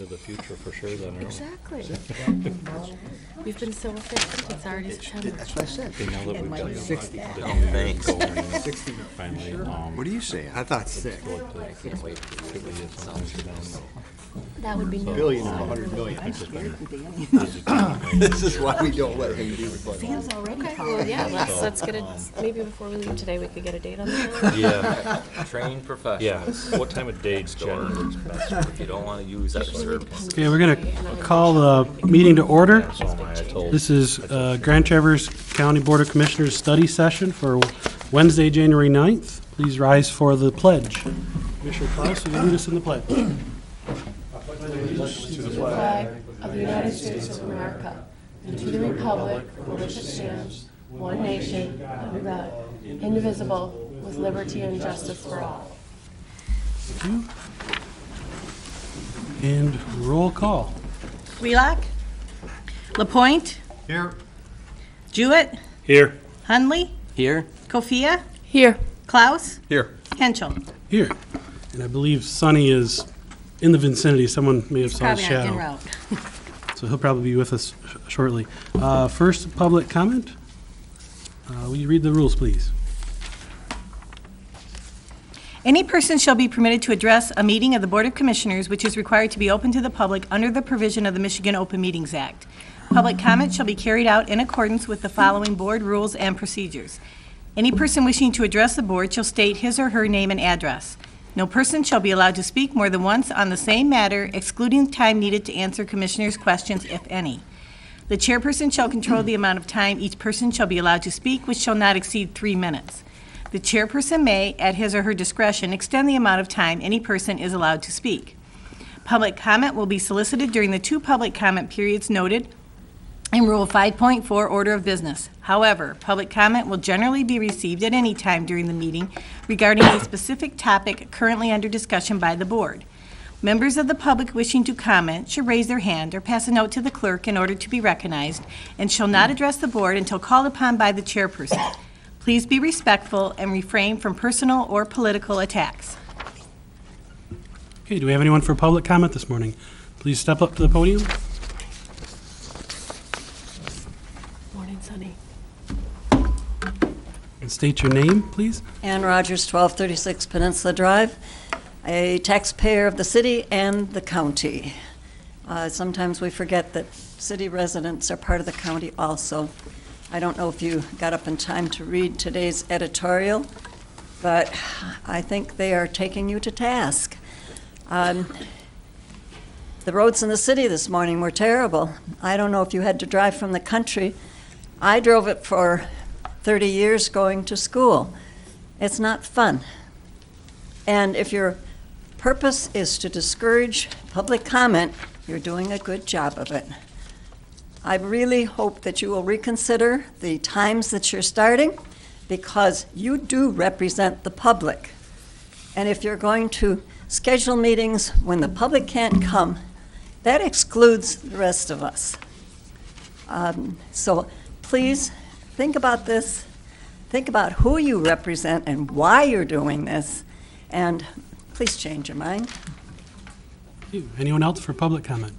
into the future for sure then. Really. Exactly. We've been so efficient, it's already September. That's what I said. Okay, now that we've got 60. thanks. 60. Finally, What do you say? I thought 6. That would be new. Billion and 100 million. This is why we don't let him do it. Sam's already Okay, well, yeah, let's get a, maybe before we leave today, we could get a date on that. Yeah, Trained yeah. professionals. What time of day generally works best? If you don't want to use other service. Okay, we're going to call the meeting to order. So am I told. This is Grand Traverse County Board of Commissioners study session for Wednesday, January 9th. Please rise for the pledge. Commissioner Klaus, will you lead us in the pledge? To the flag of the United States of America, and to the republic for which it stands, one nation, under God, indivisible, with liberty and justice for all. Thank you. And roll call. Wheelock. Lapointe. Here. Jewett. Here. Hunley. Here. Kofia. Here. Klaus. Here. Henschel. Here. And I believe Sonny is in the vicinity. Someone may have saw his Probably not en shadow. route. So he'll probably be with us shortly. First, public comment. Will you read the rules, please? Any person shall be permitted to address a meeting of the Board of Commissioners which is required to be open to the public under the provision of the Michigan Open Meetings Act. Public comment shall be carried out in accordance with the following board rules and procedures. Any person wishing to address the board shall state his or her name and address. No person shall be allowed to speak more than once on the same matter, excluding time needed to answer commissioners' questions, if any. The chairperson shall control the amount of time each person shall be allowed to speak, which shall not exceed 3 minutes. The chairperson may, at his or her discretion, extend the amount of time any person is allowed to speak. Public comment will be solicited during the 2 public comment periods noted in Rule 5.4 Order of Business. However, public comment will generally be received at any time during the meeting regarding a specific topic currently under discussion by the board. Members of the public wishing to comment should raise their hand or pass a note to the clerk in order to be recognized and shall not address the board until called upon by the chairperson. Please be respectful and refrain from personal or political attacks. Okay, do we have anyone for public comment this morning? Please step up to the podium. Morning, Sunny. And state your name, please. Ann Rogers, 1236 Peninsula Drive, a taxpayer of the city and the county. Sometimes we forget that city residents are part of the county also. I don't know if you got up in time to read today's editorial, but I think they are taking you to task. The roads in the city this morning were terrible. I don't know if you had to drive from the country. I drove it for 30 years going to school. It's not fun. And if your purpose is to discourage public comment, you're doing a good job of it. I really hope that you will reconsider the times that you're starting, because you do represent the public. And if you're going to schedule meetings when the public can't come, that excludes the rest of us. So please think about this. Think about who you represent and why you're doing this, and please change your mind. Thank you. Anyone else for public comment?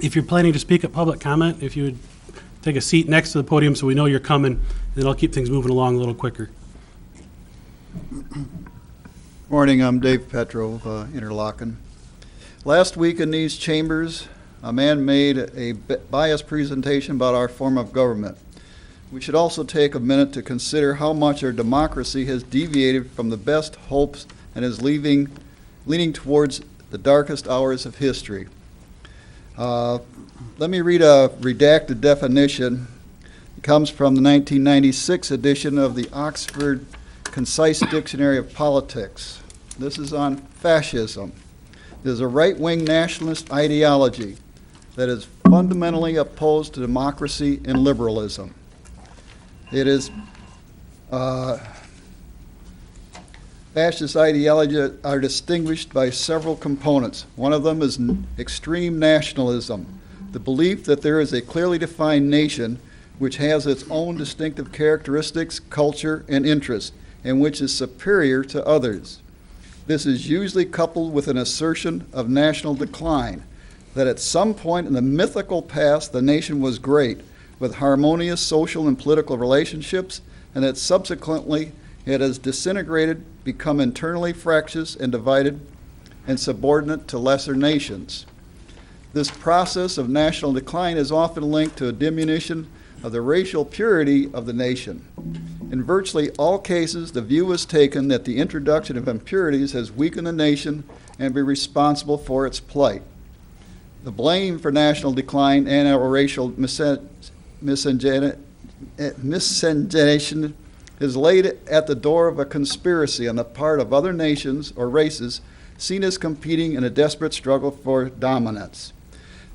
If you're planning to speak at public comment, if you would take a seat next to the podium so we know you're coming, then I'll keep things moving along a little quicker. Morning, I'm Dave Petro of Interlochen. Last week in these chambers, a man made a biased presentation about our form of government. We should also take a minute to consider how much our democracy has deviated from the best hopes and is leaning towards the darkest hours of history. Let me read a redacted definition. It comes from the 1996 edition of the Oxford Concise Dictionary of Politics. This is on fascism. It is a right-wing nationalist ideology that is fundamentally opposed to democracy and liberalism. It is fascist ideology are distinguished by several components. One of them is extreme nationalism, the belief that there is a clearly defined nation which has its own distinctive characteristics, culture, and interests, and which is superior to others. This is usually coupled with an assertion of national decline, that at some point in the mythical past the nation was great, with harmonious social and political relationships, and that subsequently it has disintegrated, become internally fractious and divided, and subordinate to lesser nations. This process of national decline is often linked to a diminution of the racial purity of the nation. In virtually all cases, the view is taken that the introduction of impurities has weakened the nation and be responsible for its plight. The blame for national decline and our racial miscegenation is laid at the door of a conspiracy on the part of other nations or races seen as competing in a desperate struggle for dominance.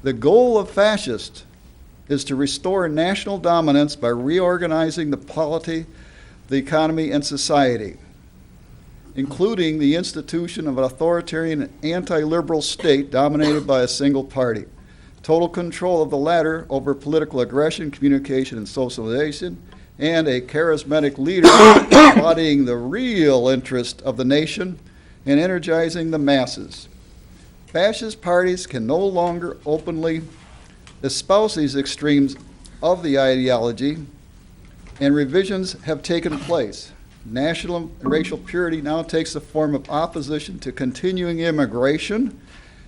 The goal of fascists is to restore national dominance by reorganizing the polity, the economy, and society, including the institution of an authoritarian anti-liberal state dominated by a single party. Total control of the latter over political aggression, communication, and socialization, and a charismatic leader embodying the real interest of the nation and energizing the masses. Fascist parties can no longer openly espouse these extremes of the ideology, and revisions have taken place. National and racial purity now takes the form of opposition to continuing immigration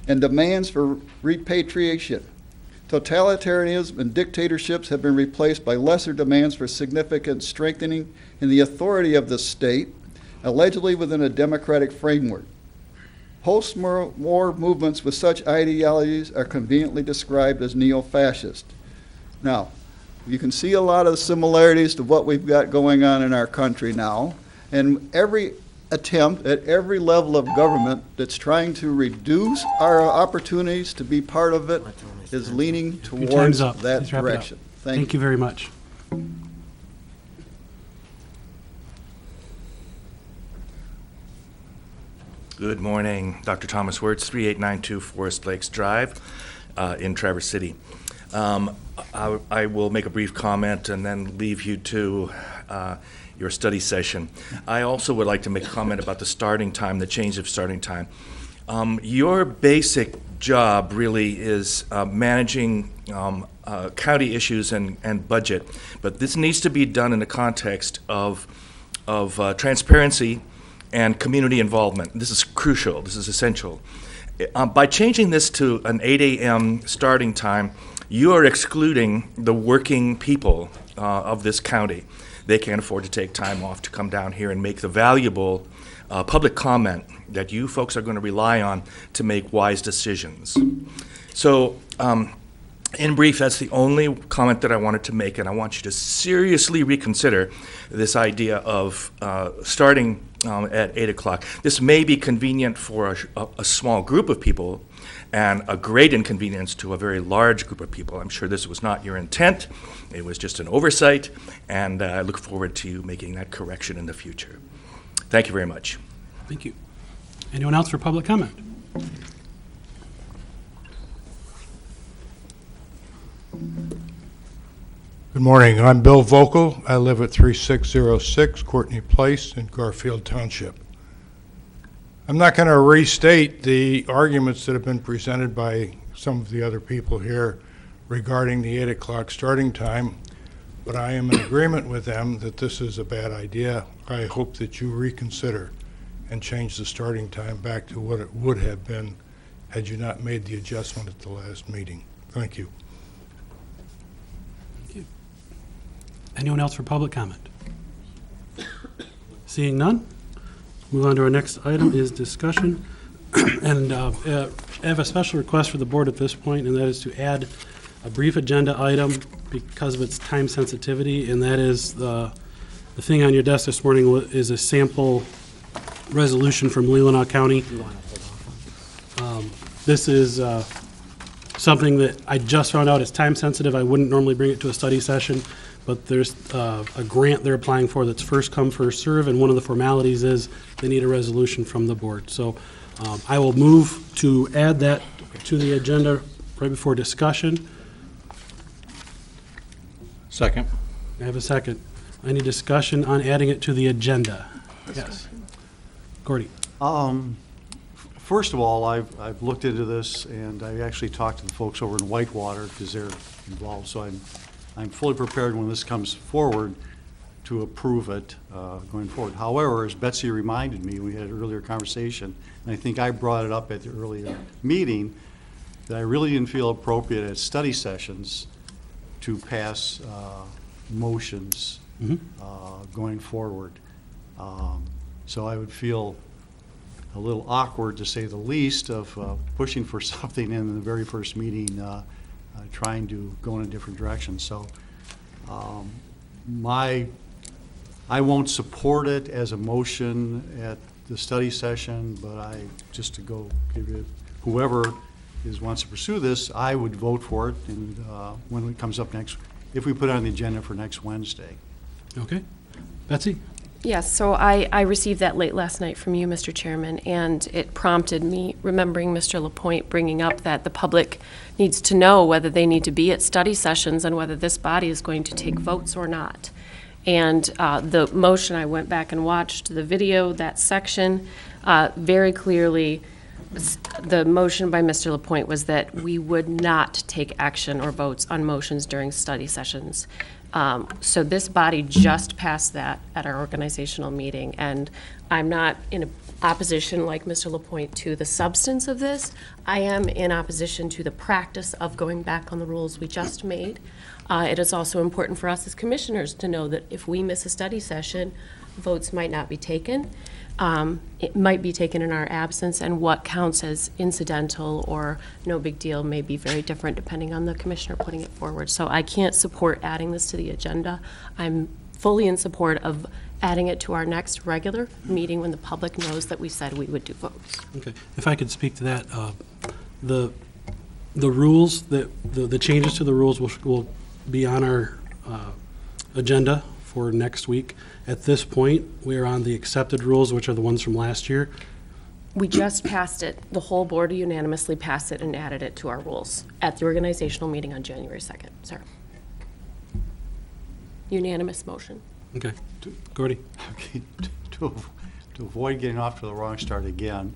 and demands for repatriation. Totalitarianism and dictatorships have been replaced by lesser demands for significant strengthening in the authority of the state, allegedly within a democratic framework. Post-war movements with such ideologies are conveniently described as neo-fascist. Now, you can see a lot of similarities to what we've got going on in our country now, and every attempt at every level of government that's trying to reduce our opportunities to be part of it is leaning Your time's towards up. that Please wrap it up. direction. Thank you very much. Good morning, Dr. Thomas Wirtz, 3892 Forest Lakes Drive in Traverse City. I will make a brief comment and then leave you to your study session. I also would like to make a comment about the starting time, the change of starting time. Your basic job really is managing county issues and budget, but this needs to be done in the context of transparency and community involvement. This is crucial, this is essential. By changing this to an 8 a.m. starting time, you are excluding the working people of this county. They can't afford to take time off to come down here and make the valuable public comment that you folks are going to rely on to make wise decisions. So, in brief, that's the only comment that I wanted to make, and I want you to seriously reconsider this idea of starting at 8 o'clock. This may be convenient for a small group of people and a great inconvenience to a very large group of people. I'm sure this was not your intent. It was just an oversight, and I look forward to you making that correction in the future. Thank you very much. Thank you. Anyone else for public comment? Good morning. I'm Bill Vocal. I live at 3606 Courtney Place in Garfield Township. I'm not going to restate the arguments that have been presented by some of the other people here regarding the 8 o'clock starting time, but I am in agreement with them that this is a bad idea. I hope that you reconsider and change the starting time back to what it would have been had you not made the adjustment at the last meeting. Thank you. Anyone else for public comment? Seeing none, move on to our next item is discussion. And I have a special request for the board at this point, and that is to add a brief agenda item because of its time sensitivity, and that is the thing on your desk this morning is a sample resolution from Leelanau County. This is something that I just found out is time sensitive. I wouldn't normally bring it to a study session, but there's a grant they're applying for that's first come, first serve, and one of the formalities is they need a resolution from the board. So I will move to add that to the agenda right before discussion. Second. I have a second. Any discussion on adding it to the agenda? Yes. Gordy. First of all, I've looked into this, and I actually talked to the folks over in Whitewater, because they're involved, so I'm fully prepared when this comes forward to approve it going forward. However, as Betsy reminded me, we had an earlier conversation, and I think I brought it up at the earlier meeting, that I really didn't feel appropriate at study sessions to pass motions going forward. So I would feel a little awkward, to say the least, of pushing for something in the very first meeting, trying to go in a different direction. So I won't support it as a motion at the study session, but just to go give it, whoever wants to pursue this, I would vote for it, and when it comes up next, if we put it on the agenda for next Wednesday. Okay. Betsy? Yes, so I received that late last night from you, Mr. Chairman, and it prompted me, remembering Mr. LaPointe bringing up that the public needs to know whether they need to be at study sessions and whether this body is going to take votes or not. And the motion, I went back and watched the video, that section, very clearly, the motion by Mr. LaPointe was that we would not take action or votes on motions during study sessions. So this body just passed that at our organizational meeting, and I'm not in opposition, like Mr. LaPointe, to the substance of this. I am in opposition to the practice of going back on the rules we just made. It is also important for us as commissioners to know that if we miss a study session, votes might not be taken. It might be taken in our absence, and what counts as incidental or no big deal may be very different depending on the commissioner putting it forward. So I can't support adding this to the agenda. I'm fully in support of adding it to our next regular meeting when the public knows that we said we would do votes. Okay. If I could speak to that, the rules, the changes to the rules will be on our agenda for next week. At this point, we are on the accepted rules, which are the ones from last year. We just passed it. The whole board unanimously passed it and added it to our rules at the organizational meeting on January 2nd. Sir. Unanimous motion. Okay. Gordy? Okay, to avoid getting off to the wrong start again,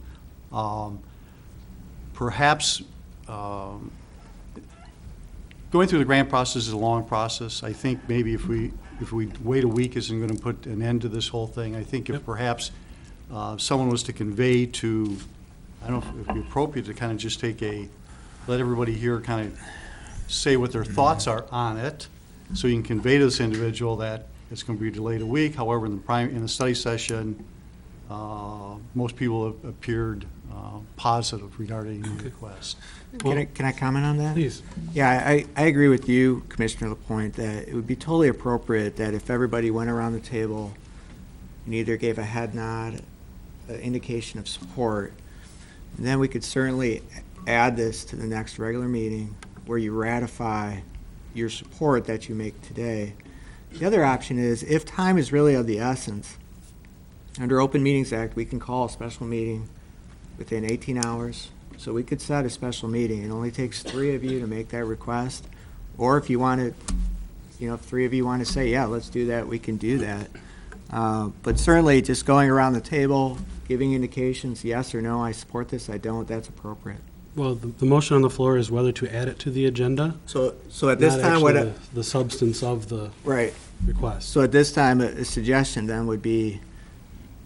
perhaps going through the grant process is a long process. I think maybe if we wait a week isn't going to put an end to this whole thing. I think if perhaps someone was to convey to, I don't know if it would be appropriate to kind of just let everybody here kind of say what their thoughts are on it, so you can convey to this individual that it's going to be delayed a week. However, in the study session, most people have appeared positive regarding the request. Can I comment on that? Please. Yeah, I agree with you, Commissioner LaPointe, that it would be totally appropriate that if everybody went around the table and either gave a head nod, an indication of support, and then we could certainly add this to the next regular meeting where you ratify your support that you make today. The other option is, if time is really of the essence, under Open Meetings Act, we can call a special meeting within 18 hours. So we could set a special meeting. It only takes 3 of you to make that request. Or if you want to, if 3 of you want to say, yeah, let's do that, we can do that. But certainly just going around the table, giving indications, yes or no, I support this, I don't, that's appropriate. Well, the motion on the floor is whether to add it to the agenda. So at this not time, actually the substance of the right request. So at this time, a suggestion then would be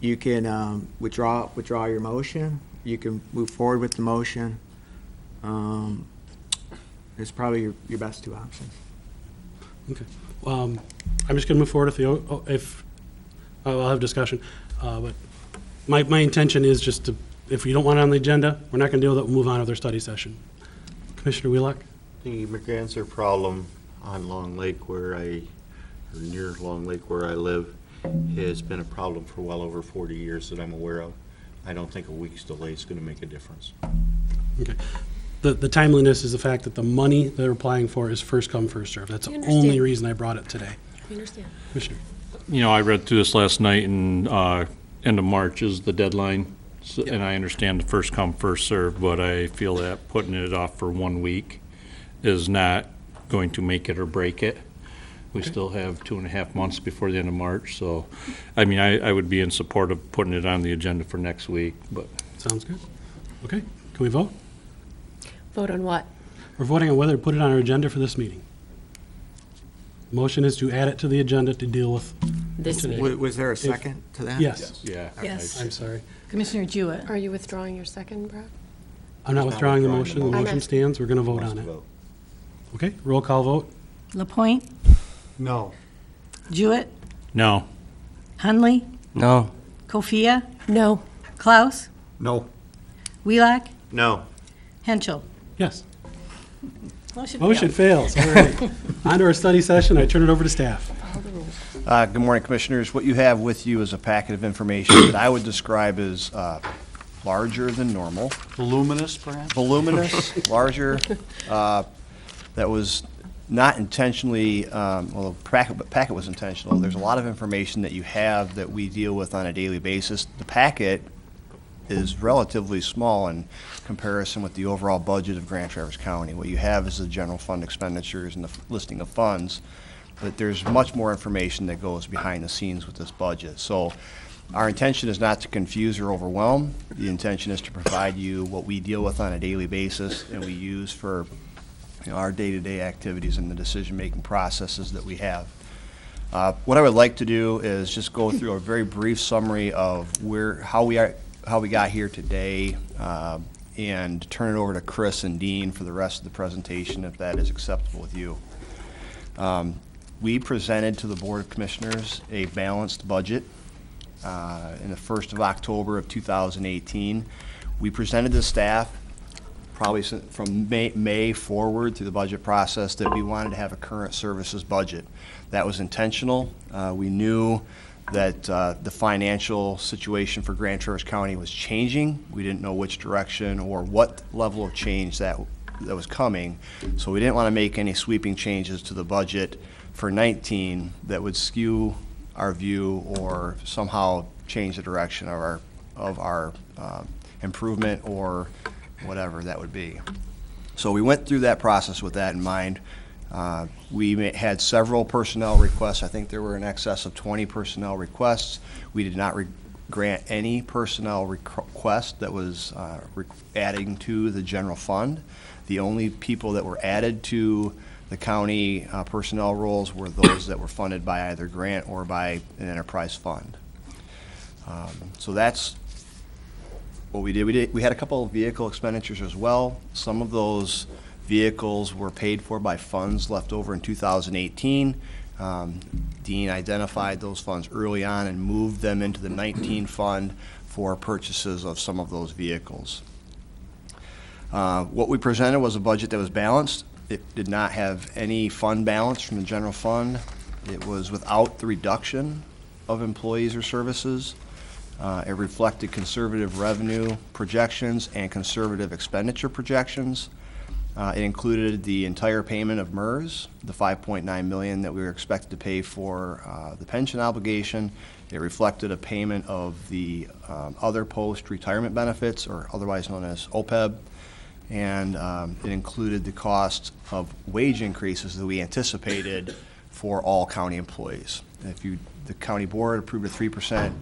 you can withdraw your motion. You can move forward with the motion. It's probably your best 2 options. Okay. I'm just going to move forward if I'll have discussion. But my intention is just to, if you don't want it on the agenda, we're not going to deal with it. We'll move on to their study session. Commissioner Wheelock? The McAnswer problem on Long Lake near Long Lake where I live has been a problem for well over 40 years that I'm aware of. I don't think a week's delay is going to make a difference. Okay. The timeliness is the fact that the money they're applying for is first come, first served. That's the only reason I brought it today. I understand. Commissioner? I read through this last night, and end of March is the deadline. So, and I understand the first come, first served, but I feel that putting it off for 1 week is not going to make it or break it. We still have 2.5 months before the end of March, so, I mean, I would be in support of putting it on the agenda for next week, but. Sounds good. Okay, can we vote? Vote on what? We're voting on whether to put it on our agenda for this meeting. Motion is to add it to the agenda to deal with. This today. meeting. Was there a second to that? Yes. Yeah. Yes. I'm sorry. Commissioner Jewett. Are you withdrawing your second, Brad? I'm not withdrawing the motion. The I'm motion asking. stands. We're going to vote on it. Okay, roll call vote. Lapointe, No. Jewett, No. Hunley, No. Kofia, No. Klaus, No. Wheelock, No. Henschel. Yes. Motion fails. All right. On to our study session. I turn it over to staff. Good morning, Commissioners. What you have with you is a packet of information that I would describe as larger than normal. Voluminous, perhaps? Voluminous, larger, that was not intentionally, well, the packet was intentional. There's a lot of information that you have that we deal with on a daily basis. The packet is relatively small in comparison with the overall budget of Grand Traverse County. What you have is the general fund expenditures and the listing of funds, but there's much more information that goes behind the scenes with this budget. So our intention is not to confuse or overwhelm. The intention is to provide you what we deal with on a daily basis and we use for our day-to-day activities and the decision-making processes that we have. What I would like to do is just go through a very brief summary of how we got here today, and turn it over to Chris and Dean for the rest of the presentation, if that is acceptable with you. We presented to the Board of Commissioners a balanced budget in the 1st of October of 2018. We presented to staff probably from May forward through the budget process that we wanted to have a current services budget. That was intentional. We knew that the financial situation for Grand Traverse County was changing. We didn't know which direction or what level of change that was coming. So we didn't want to make any sweeping changes to the budget for 19 that would skew our view or somehow change the direction of our improvement or whatever that would be. So we went through that process with that in mind. We had several personnel requests. I think there were in excess of 20 personnel requests. We did not grant any personnel request that was adding to the general fund. The only people that were added to the county personnel roles were those that were funded by either grant or by an enterprise fund. So that's what we did. We had a couple of vehicle expenditures as well. Some of those vehicles were paid for by funds left over in 2018. Dean identified those funds early on and moved them into the 19 fund for purchases of some of those vehicles. What we presented was a budget that was balanced. It did not have any fund balance from the general fund. It was without the reduction of employees or services. It reflected conservative revenue projections and conservative expenditure projections. It included the entire payment of MERS, the $5.9 million that we were expected to pay for the pension obligation. It reflected a payment of the other post-retirement benefits, or otherwise known as OPEB, and it included the cost of wage increases that we anticipated for all county employees. The county board approved a 3%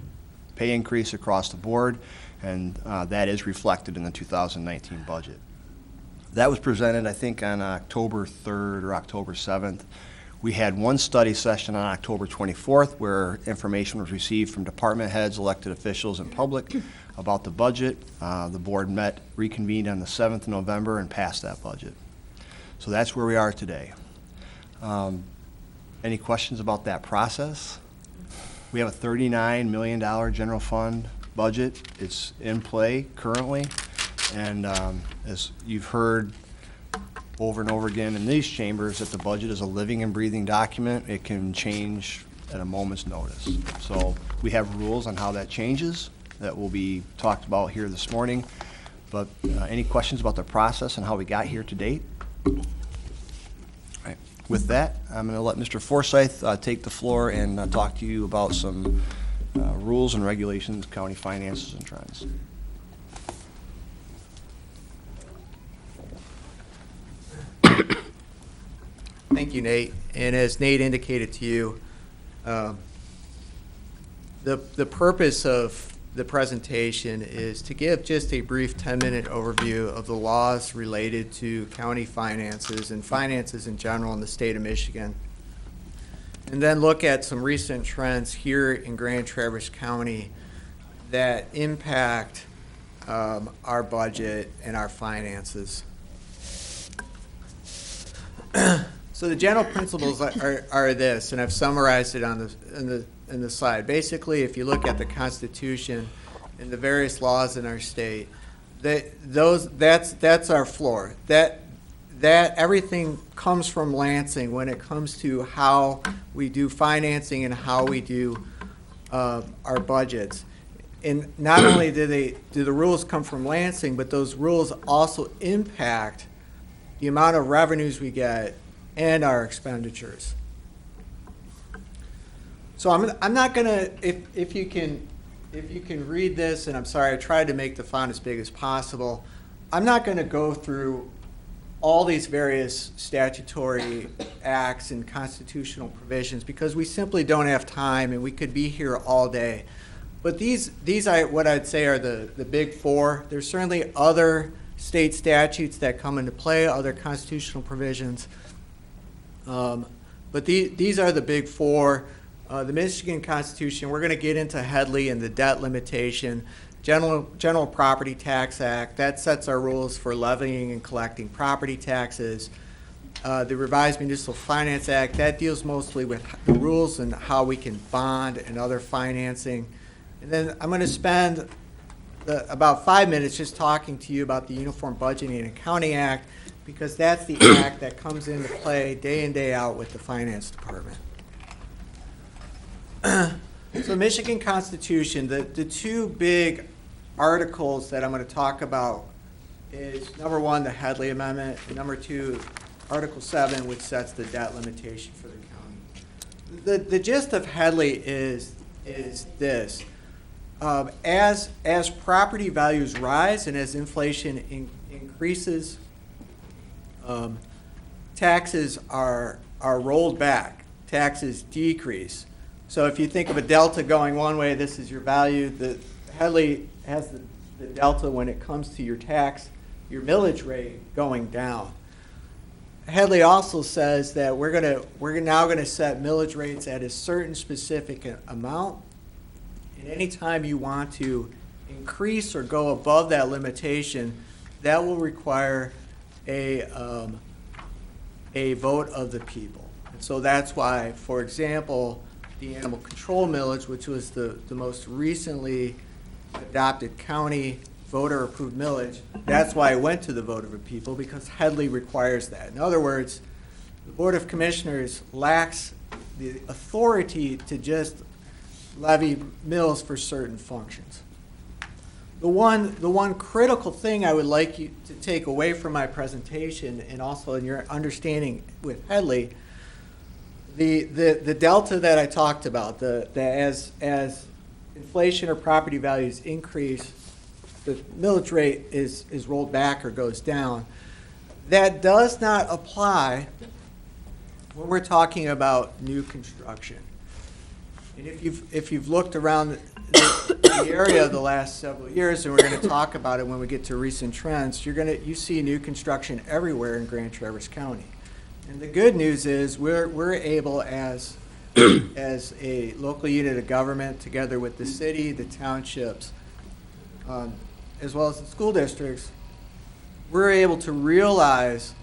pay increase across the board, and that is reflected in the 2019 budget. That was presented, I think, on October 3rd or October 7th. We had one study session on October 24th where information was received from department heads, elected officials, and public about the budget. The board reconvened on the 7th of November and passed that budget. So that's where we are today. Any questions about that process? We have a $39 million general fund budget. It's in play currently. And as you've heard over and over again in these chambers, that the budget is a living and breathing document. It can change at a moment's notice. So we have rules on how that changes that will be talked about here this morning. But any questions about the process and how we got here to date? All right. With that, I'm going to let Mr. Forsyth take the floor and talk to you about some rules and regulations, county finances and trends. Thank you, Nate. And as Nate indicated to you, the purpose of the presentation is to give just a brief 10-minute overview of the laws related to county finances and finances in general in the state of Michigan, and then look at some recent trends here in Grand Traverse County that impact our budget and our finances. So the general principles are this, and I've summarized it on in the slide. Basically, if you look at the Constitution and the various laws in our state, that's our floor. That everything comes from Lansing when it comes to how we do financing and how we do our budgets. And not only do the rules come from Lansing, but those rules also impact the amount of revenues we get and our expenditures. So I'm not gonna, if you can read this, and I'm sorry, I tried to make the font as big as possible. I'm not gonna go through all these various statutory acts and constitutional provisions because we simply don't have time and we could be here all day. But these are what I'd say are the big four. There's certainly other state statutes that come into play, other constitutional provisions. But these are the big four. The Michigan Constitution, we're going to get into Headley and the debt limitation. General Property Tax Act, that sets our rules for levying and collecting property taxes. The Revised Municipal Finance Act, that deals mostly with the rules and how we can bond and other financing. And then I'm going to spend about 5 minutes just talking to you about the Uniform Budgeting and Accounting Act, because that's the act that comes into play day in, day out with the Finance Department. So Michigan Constitution, the two big articles that I'm going to talk about is, number one, the Headley Amendment, and number two, Article 7, which sets the debt limitation for the county. The gist of Headley is this. As property values rise and as inflation increases, taxes are rolled back. Taxes decrease. So if you think of a delta going one way, this is your value. The Headley has the delta when it comes to your tax, your millage rate going down. Headley also says that we're now gonna set millage rates at a certain specific amount. And anytime you want to increase or go above that limitation, that will require a vote of the people. And so that's why, for example, the animal control millage, which was the most recently adopted county voter-approved millage, that's why it went to the vote of the people, because Headley requires that. In other words, the Board of Commissioners lacks the authority to just levy mills for certain functions. The one critical thing I would like you to take away from my presentation, and also in your understanding with Headley, the delta that I talked about, as inflation or property values increase, the millage rate is rolled back or goes down. That does not apply when we're talking about new construction. And if you've looked around the area the last several years, and we're going to talk about it when we get to recent trends, you see new construction everywhere in Grand Traverse County. And the good news is we're able as a local unit of government, together with the city, the townships, as well as the school districts, we're able to realize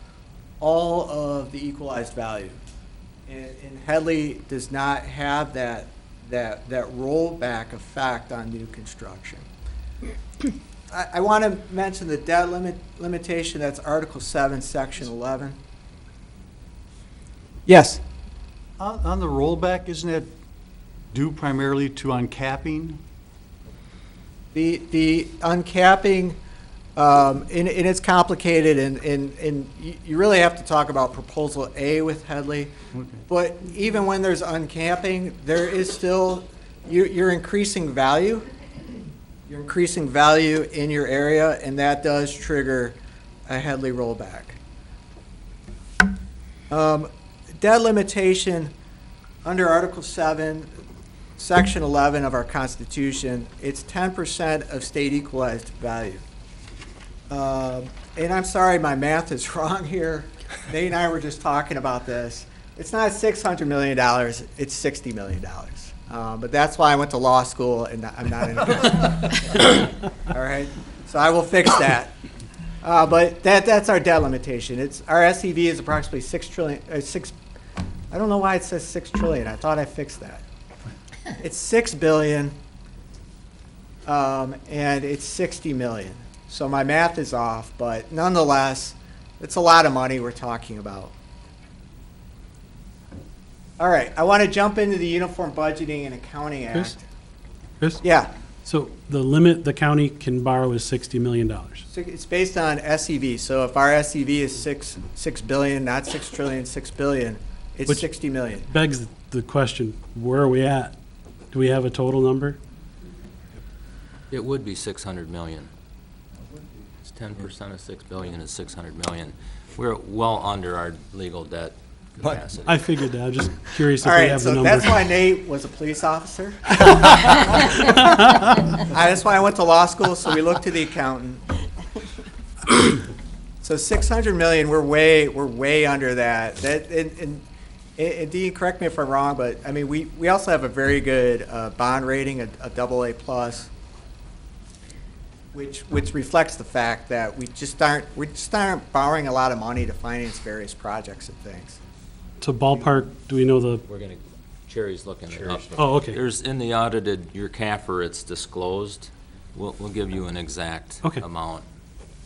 all of the equalized value. And Headley does not have that rollback effect on new construction. I want to mention the debt limitation. That's Article 7, Section 11. Yes? On the rollback, isn't it due primarily to uncapping? The uncapping, and it's complicated, and you really have to talk about Proposal A with Headley. Okay. But even when there's uncapping, there is still, you're increasing value. You're increasing value in your area, and that does trigger a Headley rollback. debt limitation, under Article 7, Section 11 of our Constitution, it's 10% of state equalized value. And I'm sorry, my math is wrong here. Nate and I were just talking about this. It's not $600 million, it's $60 million. But that's why I went to law school and I'm not an attorney. All right, so I will fix that. But that's our debt limitation. Our SEV is approximately $6 trillion. I don't know why it says $6 trillion. I thought I fixed that. It's $6 billion, and it's 60 million. So my math is off, but nonetheless, it's a lot of money we're talking about. All right, I want to jump into the Uniform Budgeting and Accounting Act. Chris? Yeah, So the limit the county can borrow is $60 million. so it's based on SEV. So if our SEV is six billion, not 6 trillion, 6 billion, it's Which 60 million. Begs the question, where are we at? Do we have a total number? It would be 600 million. It's 10% of 6 billion is 600 million. We're well under our legal debt capacity. I figured that. I'm just curious if All we right, have the so number. that's why Nate was a police officer. That's why I went to law school, so we looked to the accountant. So 600 million, we're way under that. And Dean, correct me if I'm wrong, but I mean, we also have a very good bond rating, a AA+, which reflects the fact that we just aren't borrowing a lot of money to finance various projects and things. To ballpark, do we know the, We're gonna, Cherry's looking it up. oh, okay. There's, in the audited, your CAFR, it's disclosed. We'll give you an exact Okay. amount.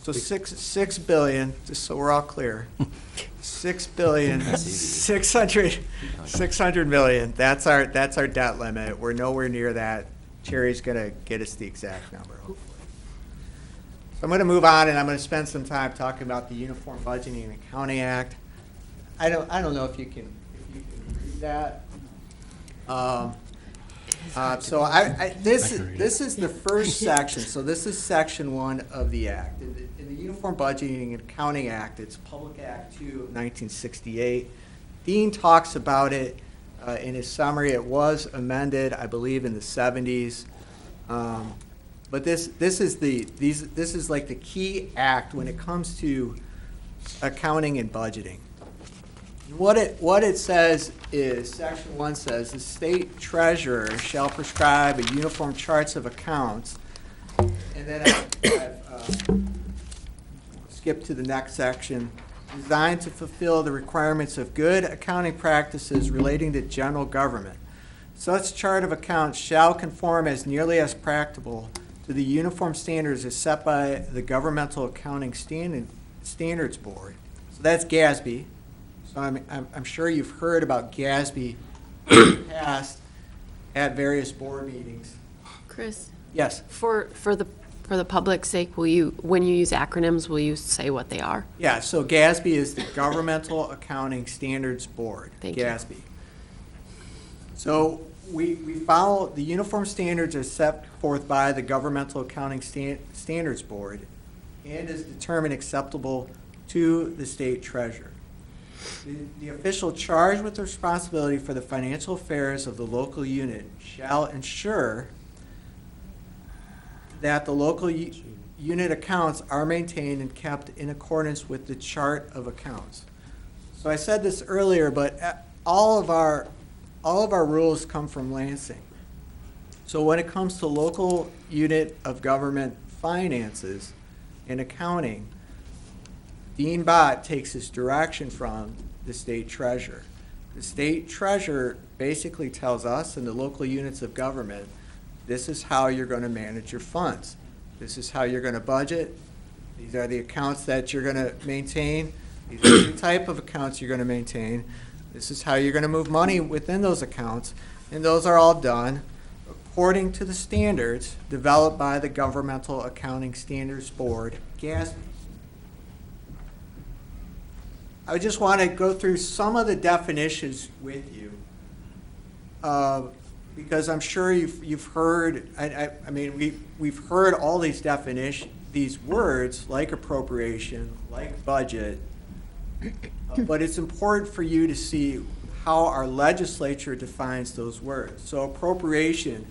So 6 billion, just so we're all clear, 6 billion, 600 million, that's our debt limit. We're nowhere near that. Cherry's gonna get us the exact number, hopefully. So I'm gonna move on, and I'm gonna spend some time talking about the Uniform Budgeting and Accounting Act. I don't know if you can read that. So this is the first section, so this is section 1 of the act. In the Uniform Budgeting and Accounting Act, it's Public Act 2 of 1968. Dean talks about it in his summary. It was amended, I believe, in the 70s. But this is like the key act when it comes to accounting and budgeting. What it says is, Section 1 says, the state treasurer shall prescribe a uniform charts of accounts. And then I've skipped to the next section, designed to fulfill the requirements of good accounting practices relating to general government. Such chart of accounts shall conform as nearly as practicable to the uniform standards as set by the Governmental Accounting Standards Board. So that's GASB. So I'm sure you've heard about GASB passed at various board meetings. Chris, Yes, for the public's sake, will you, when you use acronyms, will you say what they are? yeah, so GASB is the Governmental Accounting Standards Board, Thank you. GASB. So we follow, the uniform standards are set forth by the Governmental Accounting Standards Board and is determined acceptable to the state treasurer. The official charged with the responsibility for the financial affairs of the local unit shall ensure that the local unit accounts are maintained and kept in accordance with the chart of accounts. So I said this earlier, but all of our rules come from Lansing. So when it comes to local unit of government finances and accounting, Dean Bott takes his direction from the state treasurer. The state treasurer basically tells us and the local units of government, this is how you're going to manage your funds. This is how you're going to budget. These are the accounts that you're going to maintain. These are the type of accounts you're going to maintain. This is how you're going to move money within those accounts. And those are all done according to the standards developed by the Governmental Accounting Standards Board, GASB. I just want to go through some of the definitions with you, because I'm sure you've heard. I mean, we've heard all these definitions, these words like appropriation, like budget, But it's important for you to see how our legislature defines those words. So appropriation,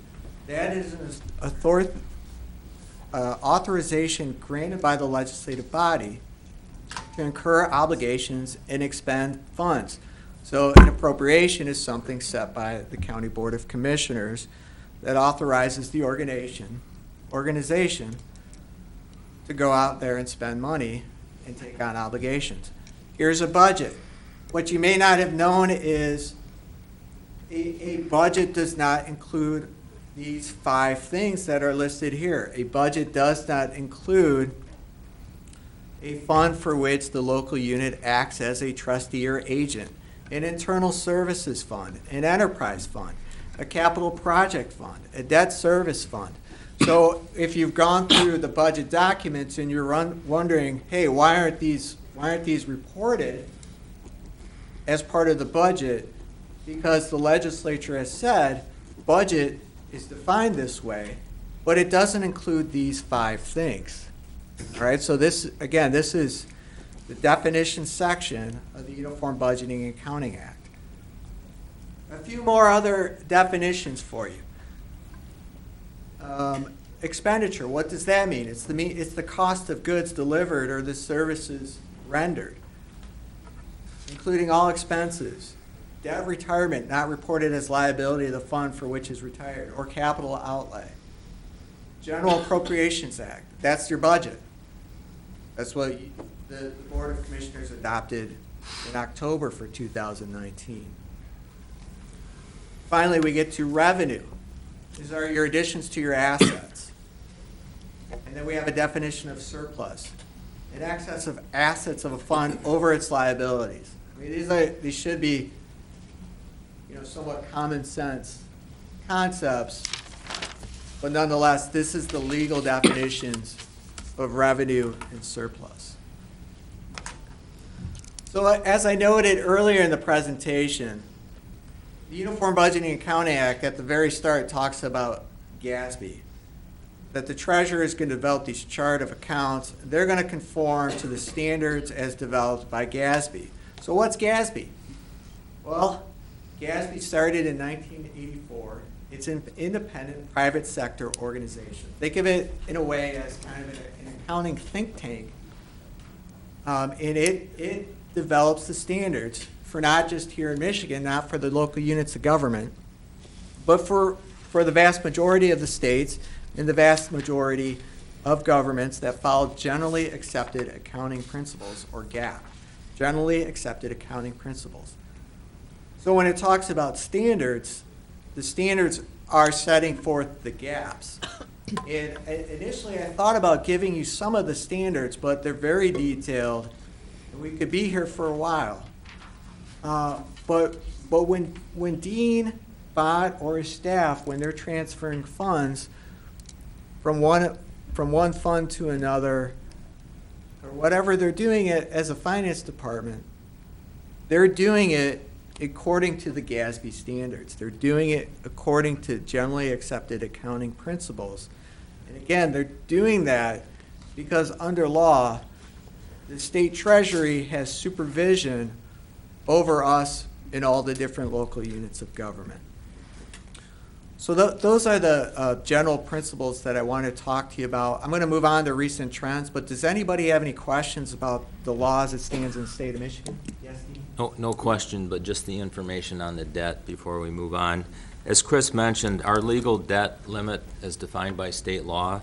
that is an authorization granted by the legislative body to incur obligations and expend funds. So an appropriation is something set by the County Board of Commissioners that authorizes the organization to go out there and spend money and take on obligations. Here's a budget. What you may not have known is a budget does not include these 5 things that are listed here. A budget does not include a fund for which the local unit acts as a trustee or agent, an internal services fund, an enterprise fund, a capital project fund, a debt service fund. So if you've gone through the budget documents and you're wondering, hey, why aren't these reported as part of the budget? Because the legislature has said budget is defined this way, but it doesn't include these 5 things. All right, so this, again, this is the definition section of the Uniform Budgeting and Accounting Act. A few more other definitions for you. Expenditure, what does that mean? It's the cost of goods delivered or the services rendered, including all expenses. Debt retirement not reported as liability of the fund for which is retired, or capital outlay. General Appropriations Act, that's your budget. That's what the Board of Commissioners adopted in October for 2019. Finally, we get to revenue. These are your additions to your assets. And then we have a definition of surplus. In excess of assets of a fund over its liabilities. I mean, these should be, somewhat common sense concepts, but nonetheless, this is the legal definitions of revenue and surplus. So as I noted earlier in the presentation, the Uniform Budgeting and Accounting Act at the very start talks about GASB, that the treasurer is going to develop these chart of accounts. They're going to conform to the standards as developed by GASB. So what's GASB? Well, GASB started in 1984. It's an independent private sector organization. Think of it in a way as kind of an accounting think tank. And it develops the standards for not just here in Michigan, not for the local units of government, but for the vast majority of the states and the vast majority of governments that follow generally accepted accounting principles, or GAAP, generally accepted accounting principles. So when it talks about standards, the standards are setting forth the gaps. And initially I thought about giving you some of the standards, but they're very detailed, and we could be here for a while. But when Dean, Bott, or his staff, when they're transferring funds from one fund to another, or whatever they're doing it as a finance department, they're doing it according to the GASB standards. They're doing it according to generally accepted accounting principles. And again, they're doing that because under law, the state treasury has supervision over us in all the different local units of government. So those are the general principles that I want to talk to you about. I'm going to move on to recent trends, but does anybody have any questions about the law as it stands in the state of Michigan? Yes, Steve? No question, but just the information on the debt before we move on. As Chris mentioned, our legal debt limit as defined by state law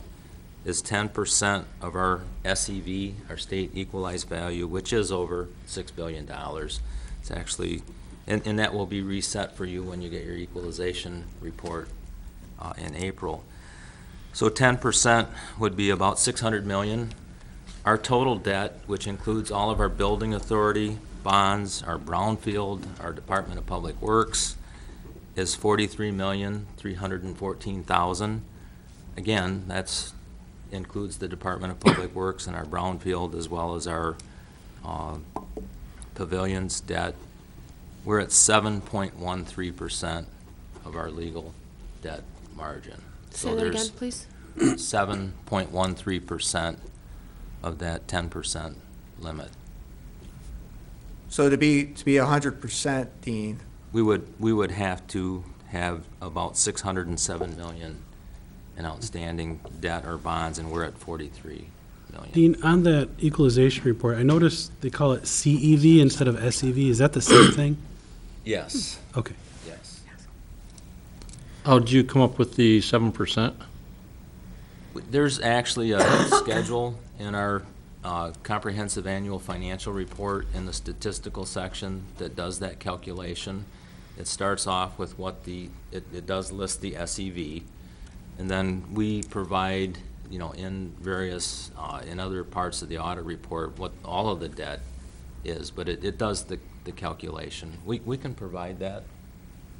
is 10% of our SEV, our state equalized value, which is over $6 billion. It's actually, and that will be reset for you when you get your equalization report in April. So 10% would be about $600 million. Our total debt, which includes all of our building authority, bonds, our brownfield, our Department of Public Works, is $43,314,000. Again, that's includes the Department of Public Works and our brownfield, as well as our pavilions debt. We're at 7.13% of our legal debt margin. Say that again, please. 7.13% of that 10% limit. So to be 100%, Dean, We would have to have about 607 million in outstanding debt or bonds, and we're at 43 million. Dean, on that equalization report, I noticed they call it CEV instead of SEV. Is that the same thing? Yes, Okay. yes. How did you come up with the 7%? There's actually a schedule in our comprehensive annual financial report in the statistical section that does that calculation. It starts off with what it does list the SEV, and then we provide, in various, in other parts of the audit report, what all of the debt is, but it does the calculation. We can provide that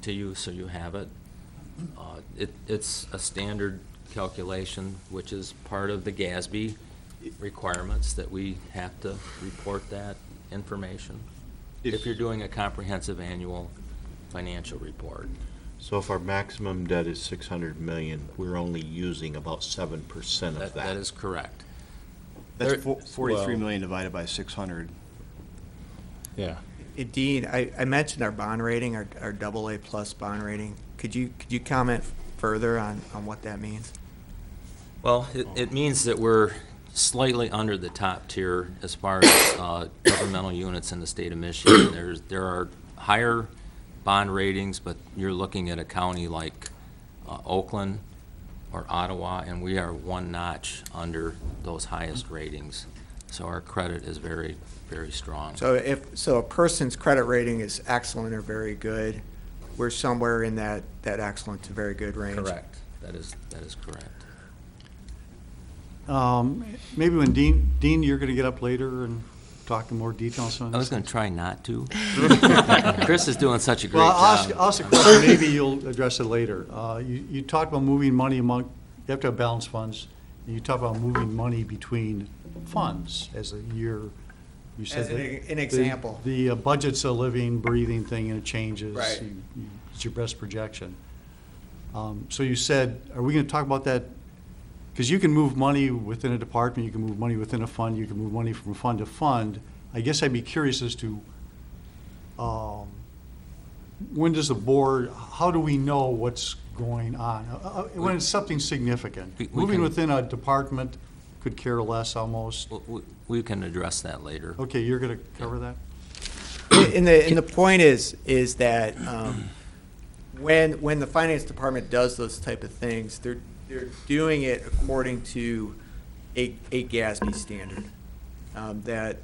to you so you have it. It's a standard calculation, which is part of the GASB requirements that we have to report that information if you're doing a comprehensive annual financial report. So if our maximum debt is 600 million, we're only using about 7% of that. That is correct. That's 43 million divided by 600. Yeah. Dean, I mentioned our bond rating, our AA plus bond rating. Could you comment further on what that means? Well, it means that we're slightly under the top tier as far as governmental units in the state of Michigan. There are higher bond ratings, but you're looking at a county like Oakland or Ottawa, and we are one notch under those highest ratings. So our credit is very, very strong. So a person's credit rating is excellent or very good, we're somewhere in that excellent to very good range. Correct. That is correct. Maybe when Dean, you're going to get up later and talk in more detail on some of I this. was going to try not to. Chris is doing such a great Well, job. I'll ask a question, maybe you'll address it later. You talked about moving money you have to have balanced funds. And you talk about moving money between funds as a year. You said As an example. The budget's a living, breathing thing and it changes. Right. It's your best projection. So you said, are we going to talk about that? Because you can move money within a department, you can move money within a fund, you can move money from fund to fund. I guess I'd be curious as to when does the board, how do we know what's going on? When it's something significant. We Moving can- within a department could care less almost. We can address that later. Okay, you're going to cover that? And the point is that when the finance department does those type of things, they're doing it according to a GASB standard, that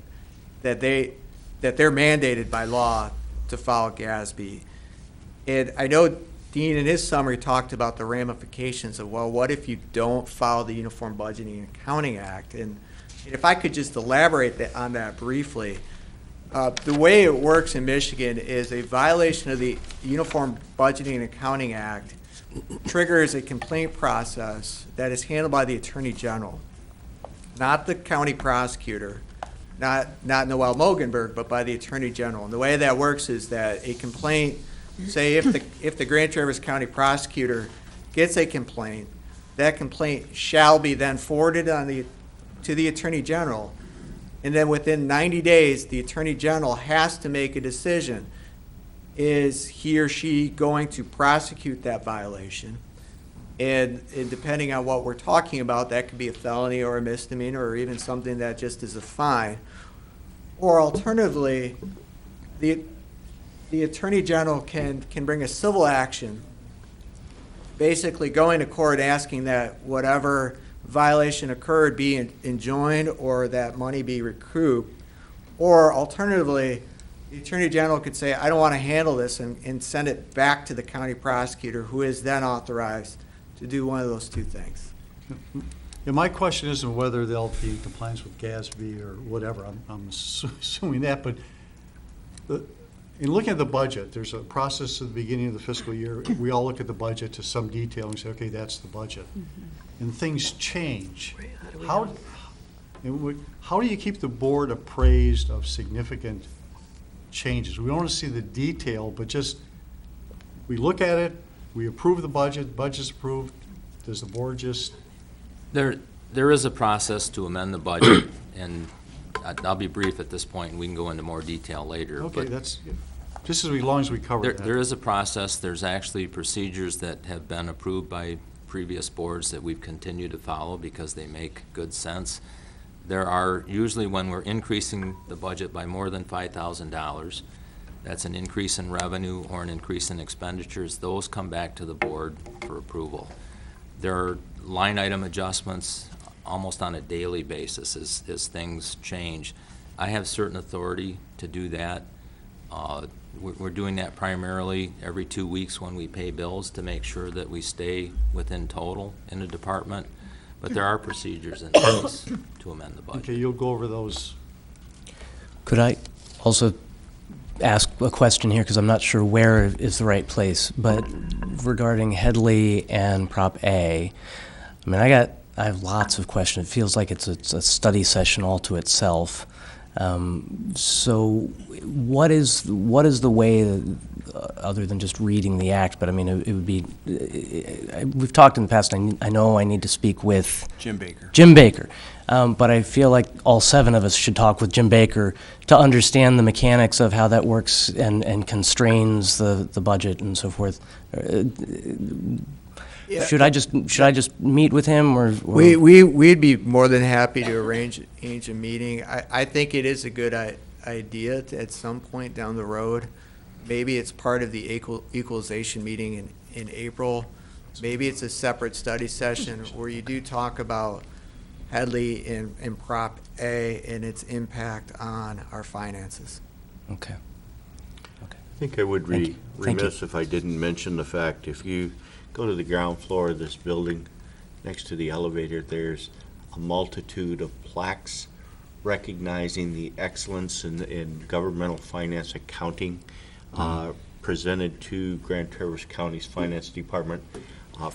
they're mandated by law to follow GASB. And I know Dean in his summary talked about the ramifications of, well, what if you don't follow the Uniform Budgeting and Accounting Act? And if I could just elaborate on that briefly, the way it works in Michigan is a violation of the Uniform Budgeting and Accounting Act triggers a complaint process that is handled by the Attorney General, not the county prosecutor, not Noel Mogenberg, but by the Attorney General. And the way that works is that a complaint, say if the Grand Traverse County prosecutor gets a complaint, that complaint shall be then forwarded to the Attorney General, and then within 90 days, the Attorney General has to make a decision. Is he or she going to prosecute that violation? And depending on what we're talking about, that could be a felony or a misdemeanor or even something that just is a fine. Or alternatively, the Attorney General can bring a civil action, basically going to court asking that whatever violation occurred be enjoined or that money be recouped. Or alternatively, the Attorney General could say, I don't want to handle this, and send it back to the county prosecutor, who is then authorized to do one of those two things. Yeah, my question isn't whether they'll be in compliance with GASB or whatever. I'm assuming that, but in looking at the budget, there's a process at the beginning of the fiscal year. We all look at the budget to some detail and say, okay, that's the budget. And things change. How do you keep the board appraised of significant changes? We don't want to see the detail, but just, we look at it, we approve the budget's approved. Does the board just? There is a process to amend the budget, and I'll be brief at this point, and we can go into more detail later. Okay, but that's, just as long as we cover that. there is a process. There's actually procedures that have been approved by previous boards that we've continued to follow because they make good sense. There are, usually when we're increasing the budget by more than $5,000, that's an increase in revenue or an increase in expenditures, those come back to the board for approval. There are line item adjustments almost on a daily basis as things change. I have certain authority to do that. We're doing that primarily every 2 weeks when we pay bills to make sure that we stay within total in the department. But there are procedures in place to amend the budget. Okay, you'll go over those. Could I also ask a question here, because I'm not sure where is the right place, but regarding Headley and Prop A, I mean, I have lots of questions. It feels like it's a study session all to itself. So what is the way, other than just reading the act, but I mean, it would be, we've talked in the past, I know I need to speak with Jim Baker. Jim Baker. But I feel like all 7 of us should talk with Jim Baker to understand the mechanics of how that works and constrains the budget and so forth. Should I just meet with him or? We'd be more than happy to arrange a meeting. I think it is a good idea at some point down the road. Maybe it's part of the equalization meeting in April. Maybe it's a separate study session where you do talk about Headley and Prop A and its impact on our finances. Okay. I think I would be remiss if I didn't mention the fact, if you go to the ground floor of this building, next to the elevator, there's a multitude of plaques recognizing the excellence in governmental finance accounting presented to Grand Traverse County's Finance Department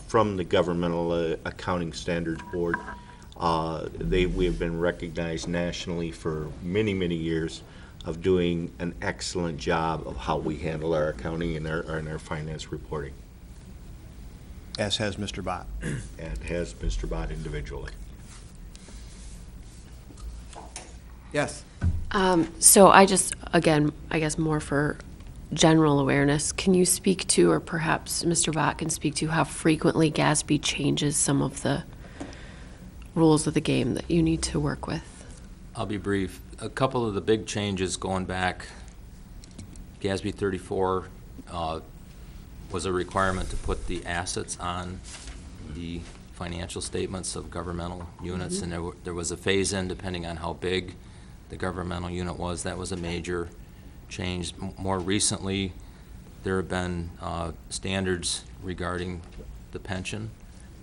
from the Governmental Accounting Standards Board. We have been recognized nationally for many, many years of doing an excellent job of how we handle our accounting and our finance reporting. As has Mr. Bott. And has Mr. Bott individually. Yes. So I just, again, I guess more for general awareness, can you speak to, or perhaps Mr. Bott can speak to, how frequently GASB changes some of the rules of the game that you need to work with? I'll be brief. A couple of the big changes going back, GASB 34 was a requirement to put the assets on the financial statements of governmental units, and there was a phase-in depending on how big the governmental unit was. That was a major change. More recently, there have been standards regarding the pension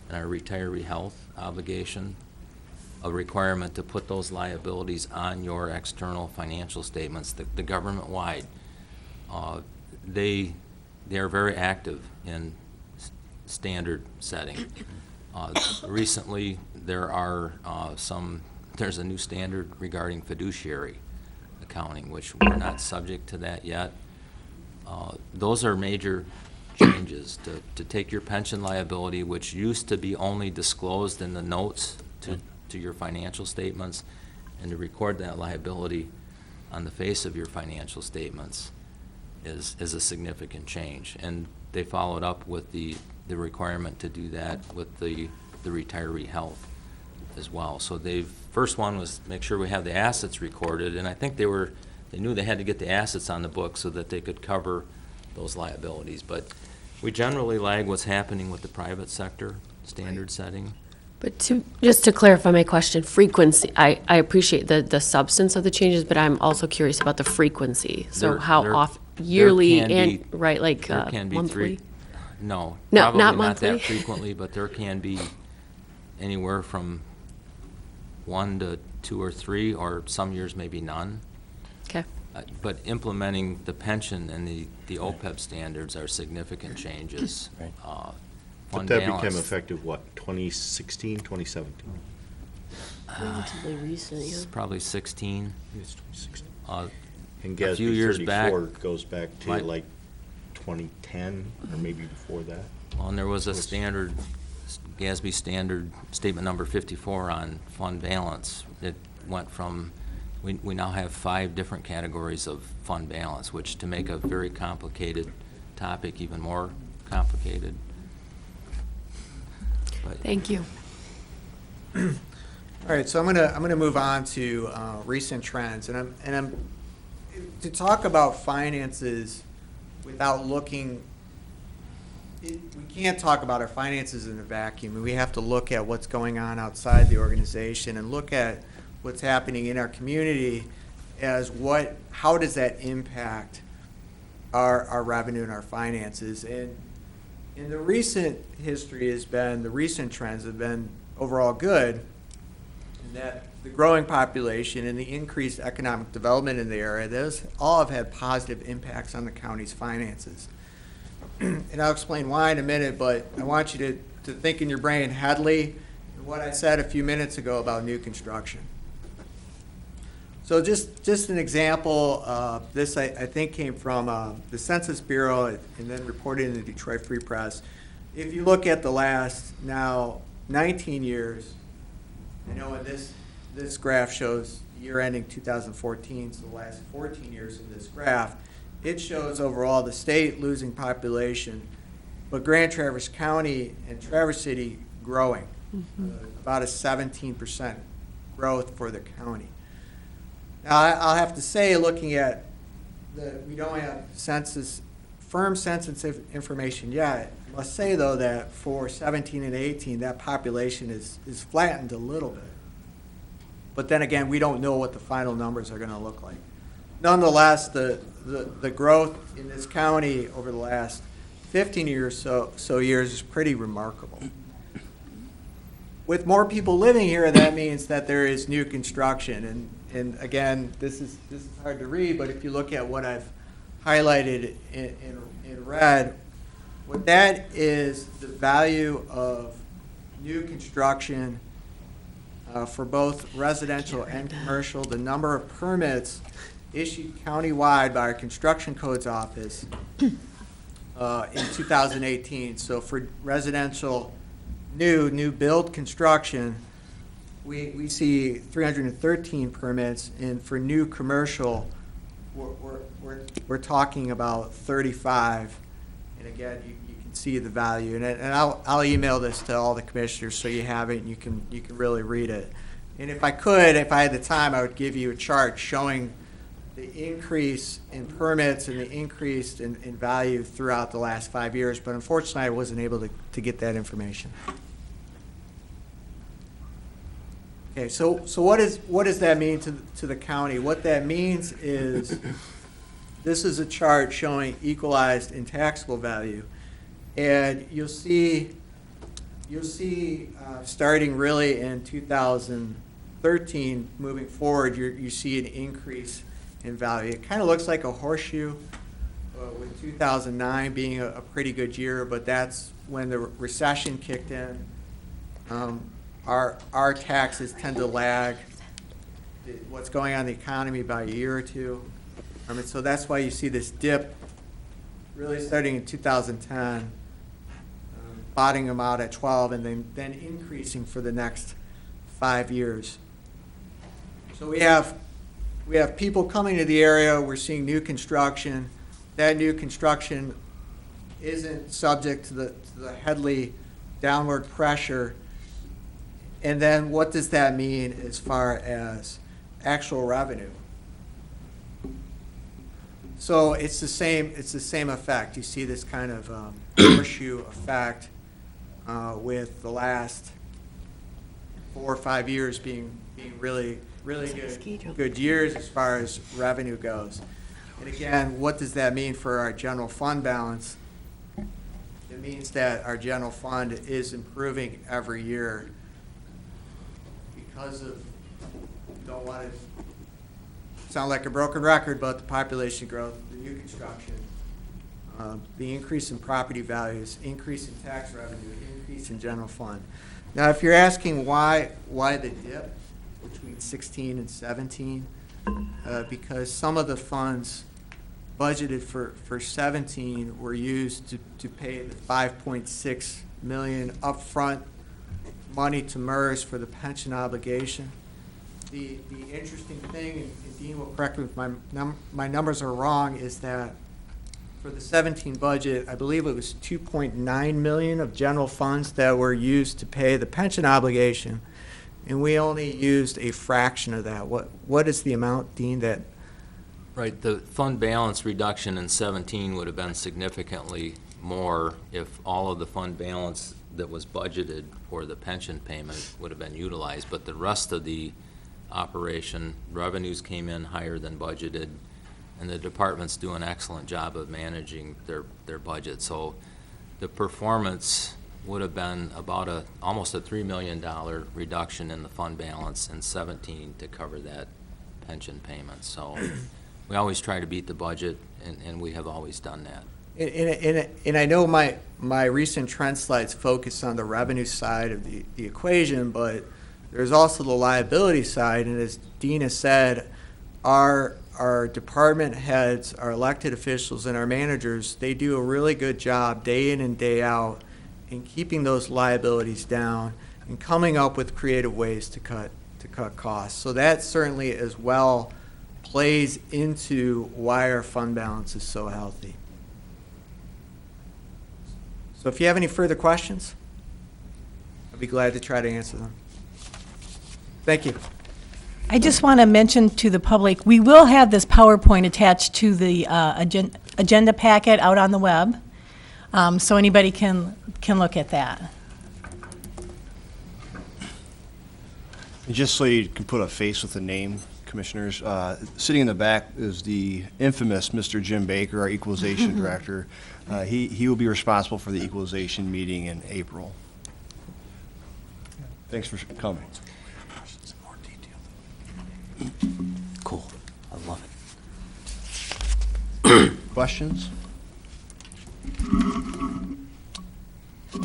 and our retiree health obligation, a requirement to put those liabilities on your external financial statements, the government-wide. They are very active in standard setting. Recently, there's a new standard regarding fiduciary accounting, which we're not subject to that yet. Those are major changes to take your pension liability, which used to be only disclosed in the notes to your financial statements, and to record that liability on the face of your financial statements is a significant change. And they followed up with the requirement to do that with the retiree health as well. So first one was make sure we have the assets recorded, and I think they knew they had to get the assets on the book so that they could cover those liabilities. But we generally lag what's happening with the private sector standard setting. But just to clarify my question, frequency, I appreciate the substance of the changes, but I'm also curious about the frequency. So how often, yearly and, right, like there can be monthly? No, No, probably not not that monthly? frequently, but there can be anywhere from 1 to 2 or 3, or some years maybe none. Okay. But implementing the pension and the OPEB standards are significant changes. Right. But that became effective, what, 2016, 2017? Relatively recent, yeah. It's probably 16. It's 2016. A And few GASB years 34 back, goes back to like 2010, or maybe before that. Well, and there was a standard, GASB standard statement number 54 on fund balance. It went from we now have 5 different categories of fund balance, which to make a very complicated topic even more complicated. But Thank you. All right, so I'm gonna move on to recent trends, and I'm to talk about finances without looking. We can't talk about our finances in a vacuum. We have to look at what's going on outside the organization and look at what's happening in our community as how does that impact our revenue and our finances. And in the recent history the recent trends have been overall good, and that the growing population and the increased economic development in the area, those all have had positive impacts on the county's finances. And I'll explain why in a minute, but I want you to think in your brain Headley and what I said a few minutes ago about new construction. So just an example, this I think came from the Census Bureau and then reported in the Detroit Free Press. If you look at the last now 19 years, I know in this graph shows year ending 2014, so the last 14 years in this graph, it shows overall the state losing population, but Grand Traverse County and Traverse City growing, about a 17% growth for the county. Now, I'll have to say, looking at we don't have firm census information yet. I must say, though, that for 17 and 18, that population is flattened a little bit. But then again, we don't know what the final numbers are going to look like. Nonetheless, the growth in this county over the last 15 years years is pretty remarkable. With more people living here, that means that there is new construction. And again, this is hard to read, but if you look at what I've highlighted in red, what that is the value of new construction for both residential and commercial, the number of permits issued countywide by our Construction Codes Office in 2018. So for residential new build construction, we see 313 permits, and for new commercial, we're talking about 35. And again, you can see the value, and I'll email this to all the commissioners so you have it and you can really read it. And if I had the time, I would give you a chart showing the increase in permits and the increase in value throughout the last 5 years, but unfortunately, I wasn't able to get that information. Okay, so what does that mean to the county? What that means is this is a chart showing equalized and taxable value, and you'll see starting really in 2013 moving forward, you see an increase in value. It kind of looks like a horseshoe, with 2009 being a pretty good year, but that's when the recession kicked in. Our taxes tend to lag what's going on in the economy by a year or two. So that's why you see this dip really starting in 2010, bottoming them out at 12, and then increasing for the next 5 years. So we have people coming to the area. We're seeing new construction. That new construction isn't subject to the Headley downward pressure. And then what does that mean as far as actual revenue? So it's the same effect. You see this kind of horseshoe effect with the last 4 or 5 years being really good years as far as revenue goes. And again, what does that mean for our general fund balance? It means that our general fund is improving every year because of, don't want to sound like a broken record, but the population growth, the new construction, the increase in property values, increase in tax revenue, increase in general fund. Now, if you're asking why the dip between 16 and 17, because some of the funds budgeted for 17 were used to pay the $5.6 million upfront money to MERS for the pension obligation. The interesting thing, and Dean will correct me if my numbers are wrong, is that for the 17 budget, I believe it was 2.9 million of general funds that were used to pay the pension obligation, and we only used a fraction of that. What is the amount, Dean, that? Right, the fund balance reduction in 17 would have been significantly more if all of the fund balance that was budgeted for the pension payment would have been utilized, but the rest of the operation, revenues came in higher than budgeted, and the departments do an excellent job of managing their budget. So the performance would have been about almost a $3 million reduction in the fund balance in 17 to cover that pension payment. So we always try to beat the budget, and we have always done that. And I know my recent trend slides focus on the revenue side of the equation, but there's also the liability side, and as Dina said, our department heads, our elected officials, and our managers, they do a really good job day in and day out in keeping those liabilities down and coming up with creative ways to cut costs. So that certainly as well plays into why our fund balance is so healthy. So if you have any further questions, I'd be glad to try to answer them. Thank you. I just want to mention to the public, we will have this PowerPoint attached to the agenda packet out on the web, so anybody can look at that. And just so you can put a face with a name, Commissioners, sitting in the back is the infamous Mr. Jim Baker, our Equalization Director. He will be responsible for the equalization meeting in April. Thanks for coming. Cool. I love it. Questions?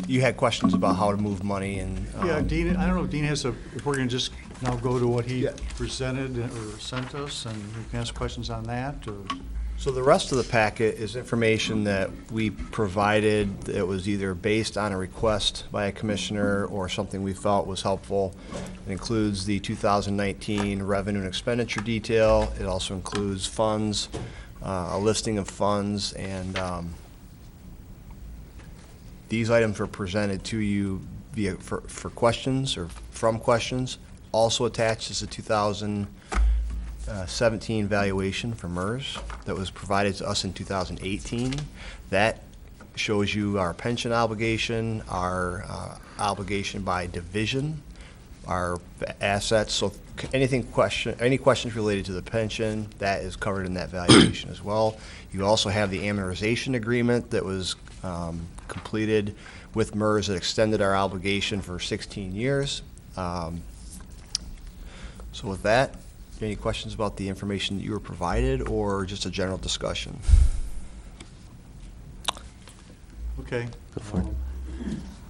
You had questions about how to move money and. Yeah, Dean, I don't know if Dean has if we're going to just now go to what he presented or sent us, and we can ask questions on that, or. So the rest of the packet is information that we provided that was either based on a request by a commissioner or something we felt was helpful. It includes the 2019 revenue and expenditure detail. It also includes funds, a listing of funds, and these items were presented to you via for questions or from questions. Also attached is the 2017 valuation for MERS that was provided to us in 2018. That shows you our pension obligation, our obligation by division, our assets. So any questions related to the pension, that is covered in that valuation as well. You also have the amortization agreement that was completed with MERS that extended our obligation for 16 years. So with that, any questions about the information that you were provided, or just a general discussion? Okay. Go for it.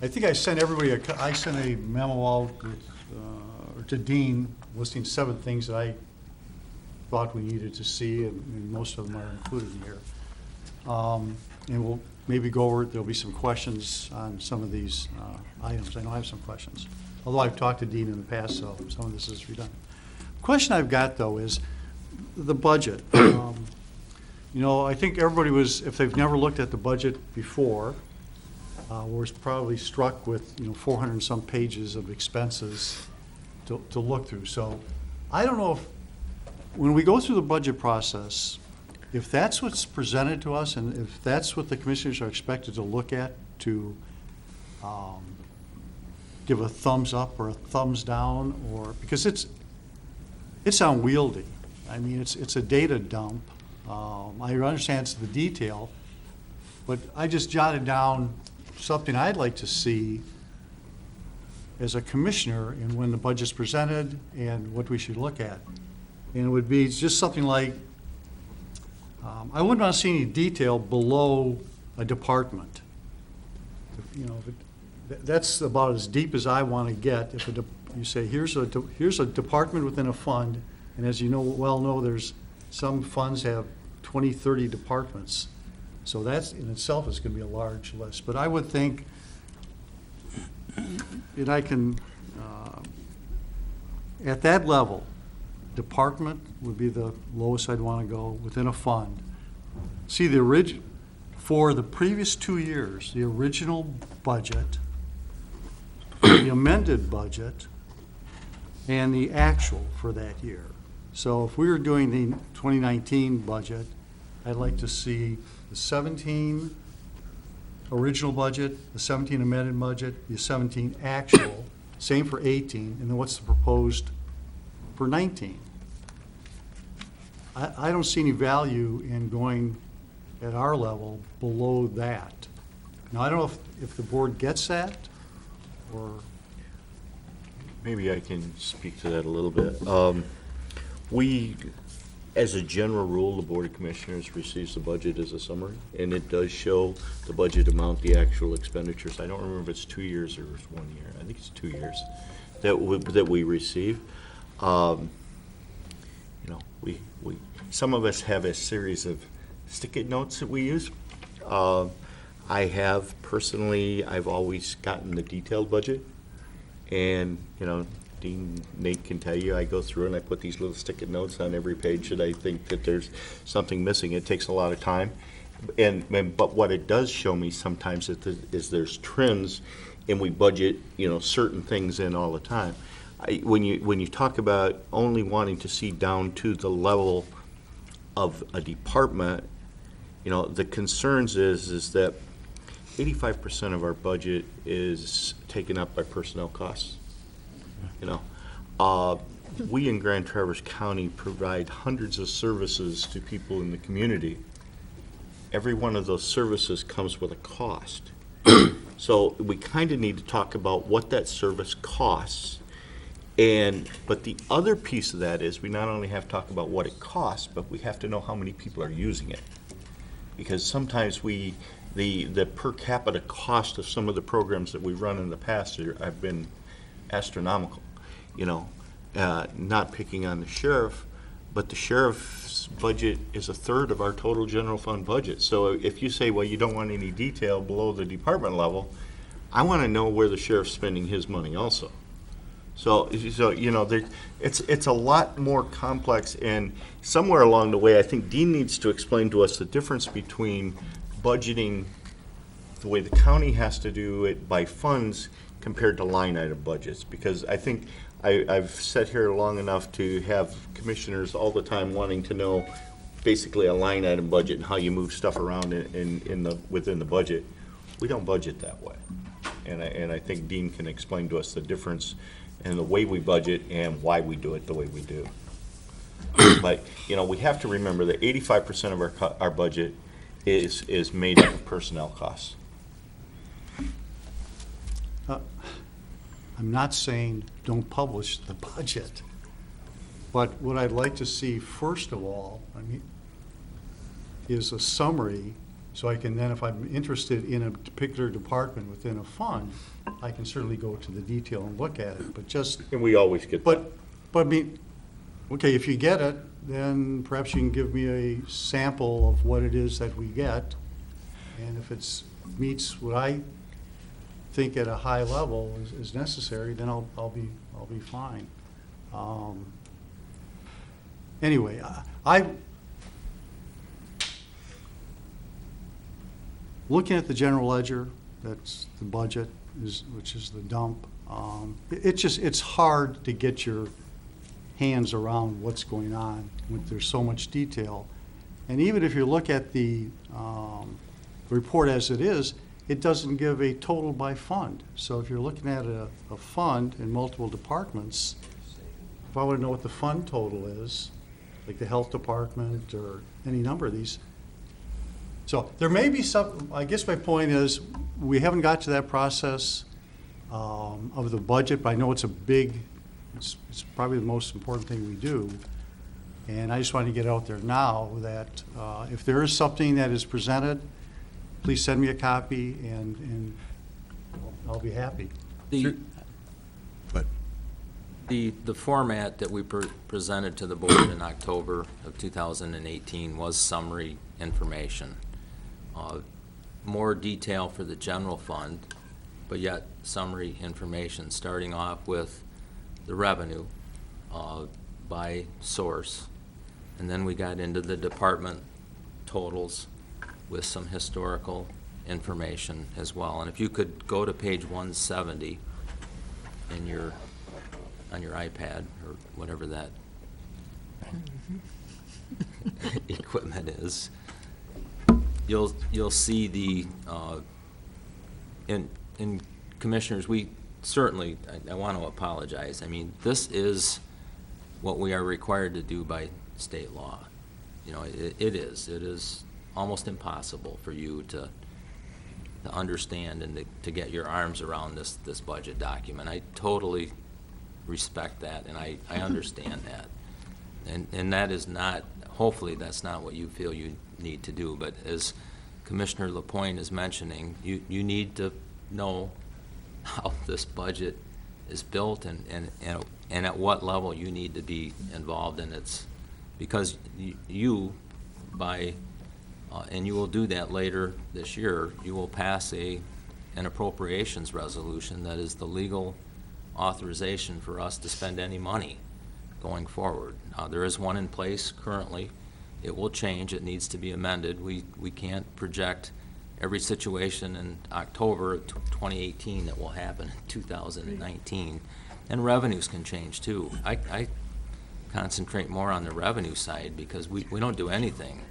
I think I sent everybody I sent a memo out to Dean listing 7 things that I thought we needed to see, and most of them are included in here. And we'll maybe go over it. There'll be some questions on some of these items. I know I have some questions, although I've talked to Dean in the past, so some of this is redundant. Question I've got, though, is the budget. You know, I think everybody was, if they've never looked at the budget before, was probably struck with, 400 and some pages of expenses to look through. So I don't know if, when we go through the budget process, if that's what's presented to us and if that's what the commissioners are expected to look at to give a thumbs up or a thumbs down, or, because it's unwieldy. I mean, it's a data dump. I understand it's the detail, but I just jotted down something I'd like to see as a commissioner in when the budget's presented and what we should look at. And it would be just something like, I wouldn't want to see any detail below a department. That's about as deep as I want to get. If you say, here's a department within a fund, and as you know, there's some funds have 20, 30 departments. So that's in itself is going to be a large list. But I would think, and I can, at that level, department would be the lowest I'd want to go, within a fund. See, for the previous 2 years, the original budget, the amended budget, and the actual for that year. So if we were doing the 2019 budget, I'd like to see the 17 original budget, the 17 amended budget, the 17 actual, same for 18, and then what's the proposed for 19? I don't see any value in going at our level below that. Now, I don't know if the board gets that, or, Maybe I can speak to that a little bit. We, as a general rule, the Board of Commissioners receives the budget as a summary, and it does show the budget amount, the actual expenditures. I don't remember if it's 2 years or it's 1 year. I think it's 2 years that we receive. Some of us have a series of sticky notes that we use. I have personally, I've always gotten the detailed budget, and Dean, Nate can tell you, I go through and I put these little sticky notes on every page that I think that there's something missing. It takes a lot of time, but what it does show me sometimes is there's trends, and we budget certain things in all the time. When you talk about only wanting to see down to the level of a department, the concerns is that 85% of our budget is taken up by personnel costs. We in Grand Traverse County provide hundreds of services to people in the community. Every one of those services comes with a cost. So we kind of need to talk about what that service costs. But the other piece of that is we not only have to talk about what it costs, but we have to know how many people are using it. Because sometimes the per capita cost of some of the programs that we've run in the past have been astronomical. Not picking on the sheriff, but the sheriff's budget is a third of our total general fund budget. So if you say, well, you don't want any detail below the department level, I want to know where the sheriff's spending his money also. So it's a lot more complex, and somewhere along the way, I think Dean needs to explain to us the difference between budgeting the way the county has to do it by funds compared to line item budgets, because I think I've sat here long enough to have commissioners all the time wanting to know basically a line item budget and how you move stuff around within the budget. We don't budget that way, and I think Dean can explain to us the difference in the way we budget and why we do it the way we do. But we have to remember that 85% of our budget is made up of personnel costs. I'm not saying don't publish the budget, but what I'd like to see, first of all, is a summary, so I can then, if I'm interested in a particular department within a fund, I can certainly go to the detail and look at it, but just... And we always get that. But okay, if you get it, then perhaps you can give me a sample of what it is that we get, and if it meets what I think at a high level is necessary, then I'll be fine. Anyway, looking at the general ledger, that's the budget, which is the dump. It's hard to get your hands around what's going on when there's so much detail. And even if you look at the report as it is, it doesn't give a total by fund. So if you're looking at a fund in multiple departments, if I want to know what the fund total is, like the health department or any number of these. So there may be some, I guess my point is, we haven't got to that process of the budget, but I know it's it's probably the most important thing we do. And I just want to get out there now that if there is something that is presented, please send me a copy, and I'll be happy. The format that we presented to the board in October of 2018 was summary information. More detail for the general fund, but yet summary information, starting off with the revenue, by source. And then we got into the department totals with some historical information as well. And if you could go to page 170 on your iPad or whatever that equipment is, you'll see the, in commissioners, we certainly, I want to apologize. I mean, this is what we are required to do by state law. You know, it is almost impossible for you to understand and to get your arms around this budget document. I totally respect that, and I understand that. And that is not, hopefully that's not what you feel you need to do, but as Commissioner LaPointe is mentioning, you need to know how this budget is built and at what level you need to be involved in it. Because you, and you will do that later this year, you will pass an appropriations resolution that is the legal authorization for us to spend any money going forward. There is one in place currently. It will change. It needs to be amended. We can't project every situation in October of 2018 that will happen in 2019. And revenues can change too. I concentrate more on the revenue side because we don't do anything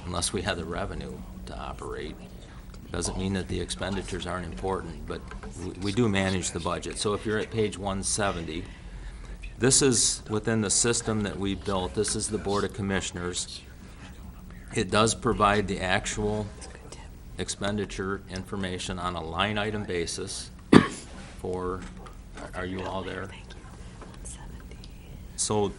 unless we have the revenue to operate. Doesn't mean that the expenditures aren't important, but we do manage the budget. So if you're at page 170, this is within the system that we built. This is the Board of Commissioners. It does provide the actual expenditure information on a line item basis for, are you all there? So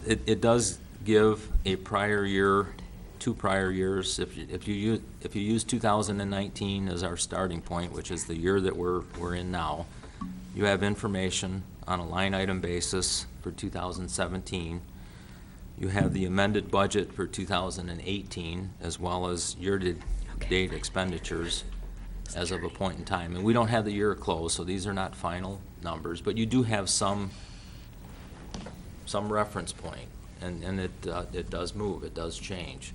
it does give a prior year, 2 prior years. If you use 2019 as our starting point, which is the year that we're in now, you have information on a line item basis for 2017. You have the amended budget for 2018 as well as year-to-date expenditures as of a point in time. And we don't have the year closed, so these are not final numbers, but you do have some reference point, and it does move, it does change.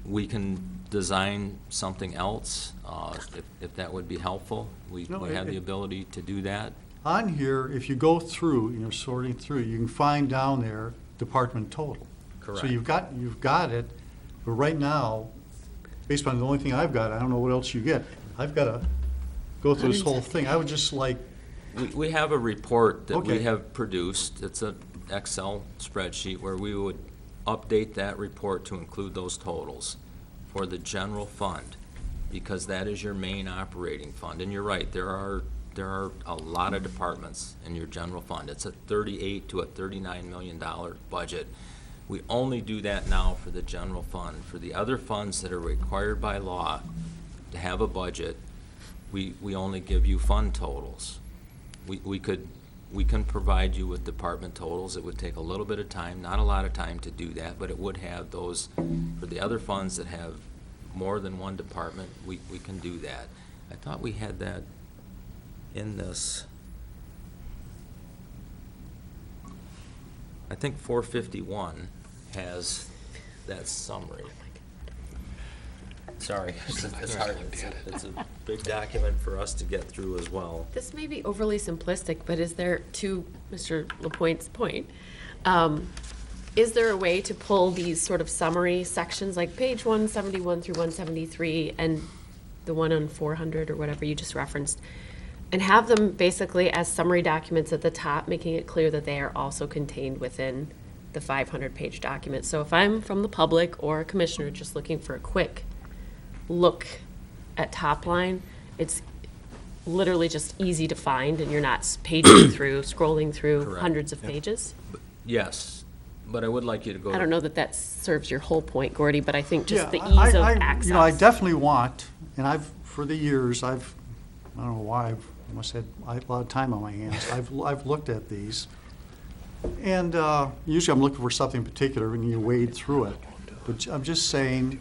We can design something else if that would be helpful. We have the ability to do that. On here, if you go through, sorting through, you can find down there department total. Correct. So you've got it, but right now, based on the only thing I've got, I don't know what else you get. I've got to go through this whole thing. I would just like. We have a report that we Okay. have produced. It's an Excel spreadsheet where we would update that report to include those totals for the general fund, because that is your main operating fund. And you're right, there are a lot of departments in your general fund. It's a $38 to a $39 million budget. We only do that now for the general fund. For the other funds that are required by law to have a budget, we only give you fund totals. We can provide you with department totals. It would take a little bit of time, not a lot of time to do that, but it would have those. For the other funds that have more than one department, we can do that. I thought we had that in this. I think 451 has that summary. Sorry, it's hard. It's a big document for us to get through as well. This may be overly simplistic, but is there, to Mr. LaPointe's point, is there a way to pull these sort of summary sections, like page 171 through 173 and the one on 400 or whatever you just referenced, and have them basically as summary documents at the top, making it clear that they are also contained within the 500-page document? So if I'm from the public or a commissioner just looking for a quick look at top line, it's literally just easy to find, and you're not paging through, scrolling through Correct. hundreds of pages. Yes, but I would like you to go. I don't know that that serves your whole point, Gordy, but I think just the Yeah, ease of access. I definitely want, and for the years, I don't know why, I must have had a lot of time on my hands. I've looked at these, and usually I'm looking for something in particular, and you wade through it. But I'm just saying,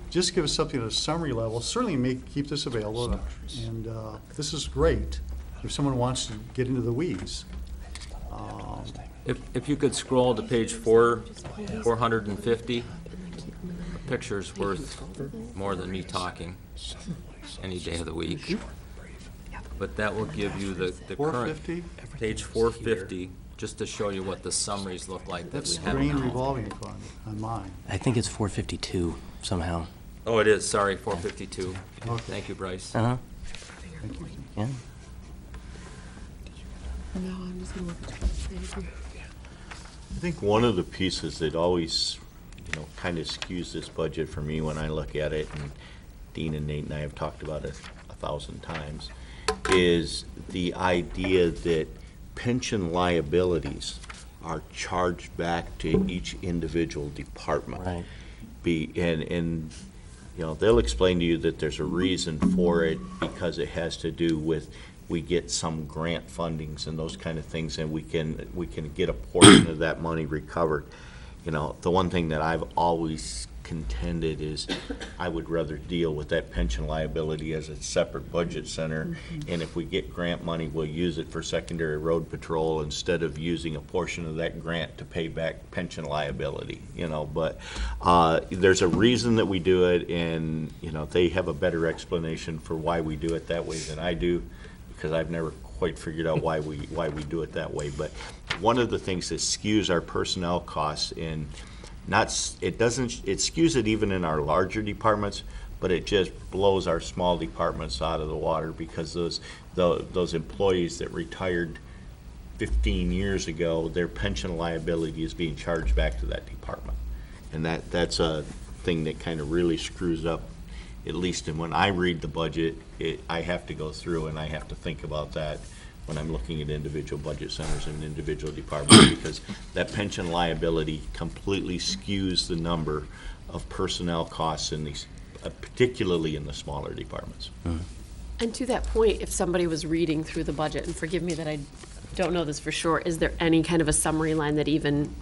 just give us something at a summary level. Certainly keep this available, and this is great if someone wants to get into the weeds. If you could scroll to page 450, a picture's worth more than me talking any day of the week. But that will give you the current, 450? page 450, just to show you what the summaries look like that That's we have green now. revolving fund on mine. I think it's 452 somehow. Oh, it is, sorry, 452. Okay. Thank you, Bryce. Uh-huh. Thank you. Yeah. I think one of the pieces that always, kind of skews this budget for me when I look at it, and Dean and Nate and I have talked about it 1,000 times, is the idea that pension liabilities are charged back to each individual department. Right. And they'll explain to you that there's a reason for it because it has to do with, we get some grant fundings and those kind of things, and we can get a portion of that money recovered. The one thing that I've always contended is I would rather deal with that pension liability as a separate budget center, and if we get grant money, we'll use it for secondary road patrol instead of using a portion of that grant to pay back pension liability, but there's a reason that we do it, and they have a better explanation for why we do it that way than I do, because I've never quite figured out why we do it that way. But one of the things that skews our personnel costs it skews it even in our larger departments, but it just blows our small departments out of the water, because those employees that retired 15 years ago, their pension liability is being charged back to that department. And that's a thing that kind of really screws up, at least when I read the budget, I have to go through and I have to think about that when I'm looking at individual budget centers and individual departments, because that pension liability completely skews the number of personnel costs in these, particularly in the smaller departments. And to that point, if somebody was reading through the budget, and forgive me that I don't know this for sure, is there any kind of a summary line that even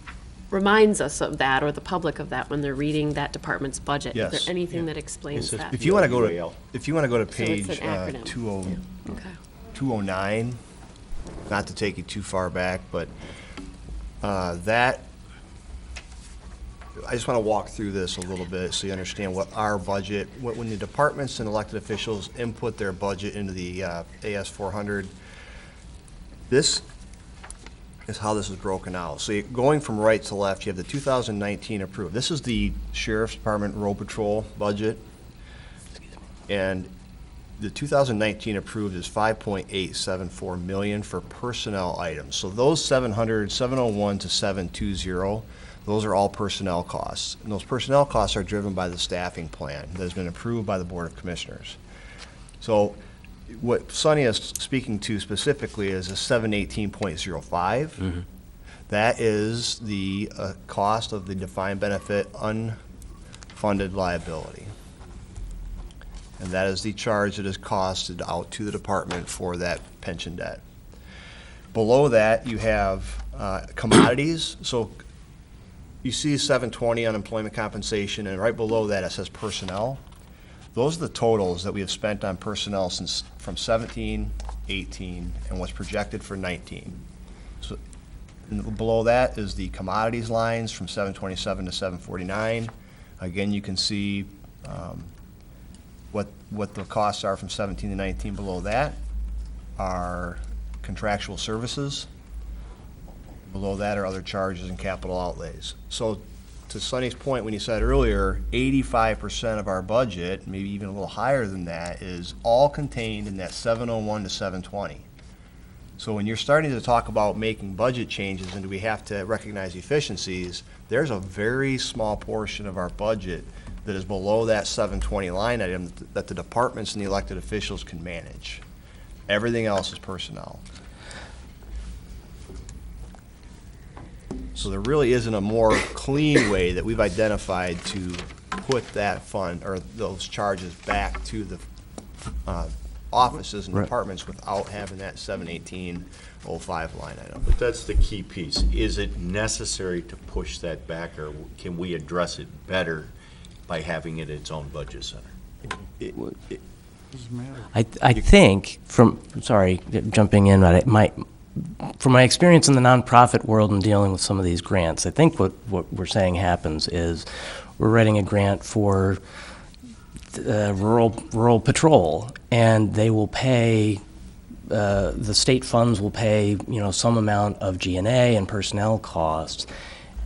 reminds us of that, or the public of that, when they're reading that department's budget? Yes. Is there anything that explains It says that? If you want to go to, UAL. page it's an acronym. 20 Okay. 209, not to take you too far back, but that, I just want to walk through this a little bit so you understand what our budget, when the departments and elected officials input their budget into the AS 400, this is how this is broken out. So going from right to left, you have the 2019 approved. This is the Sheriff's Department Road Patrol budget. And the 2019 approved is 5.874 million for personnel items. So those 701 to 720, those are all personnel costs. And those personnel costs are driven by the staffing plan that has been approved by the Board of Commissioners. So what Sonny is speaking to specifically is a 718.05. That is the cost of the defined benefit unfunded liability. And that is the charge that is costed out to the department for that pension debt. Below that, you have commodities. So you see 720 unemployment compensation, and right below that it says personnel. Those are the totals that we have spent on personnel since from 17, 18, and what's projected for 19. So and below that is the commodities lines from 727 to 749. Again, you can see what the costs are from 17 to 19. Below that are contractual services. Below that are other charges and capital outlays. So to Sonny's point, when he said earlier, 85% of our budget, maybe even a little higher than that, is all contained in that 701 to 720. So when you're starting to talk about making budget changes and do we have to recognize efficiencies, there's a very small portion of our budget that is below that 720 line item that the departments and the elected officials can manage. Everything else is personnel. So there really isn't a more clean way that we've identified to put that fund or those charges back to the offices and Right. departments without having that 718.05 line item. But that's the key piece. Is it necessary to push that back, or can we address it better by having it its own budget center? Doesn't matter. I think from, sorry, jumping in, but from my experience in the nonprofit world and dealing with some of these grants, I think what we're saying happens is we're writing a grant for rural patrol, and they will pay, the state funds will pay, some amount of G&A and personnel costs.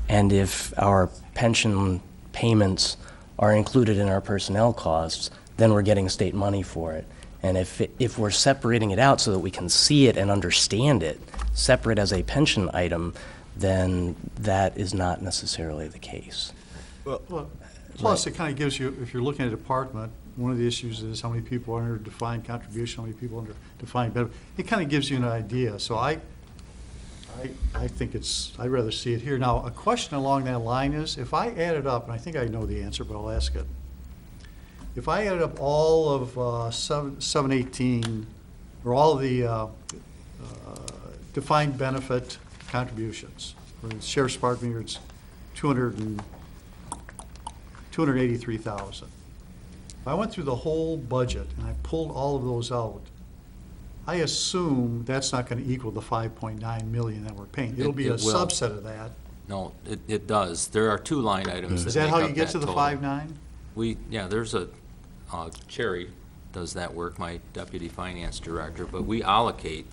And if our pension payments are included in our personnel costs, then we're getting state money for it. And if we're separating it out so that we can see it and understand it, separate as a pension item, then that is not necessarily the case. Well, plus, it kind of gives you, if you're looking at a department, one of the issues is how many people are under defined contribution, how many people under defined benefit. It kind of gives you an idea. So I think I'd rather see it here. Now, a question along that line is, if I add it up, and I think I know the answer, but I'll ask it. If I added up all of 718, or all of the defined benefit contributions, for the Sheriff's Department, it's 283,000. If I went through the whole budget and I pulled all of those out, I assume that's not going to equal the 5.9 million that we're paying. It'll be a subset of that. No, it does. There are two line items. Is that that make how up you get to the total. 5.9? Yeah, there's Cherry does that work, my deputy finance director, but we allocate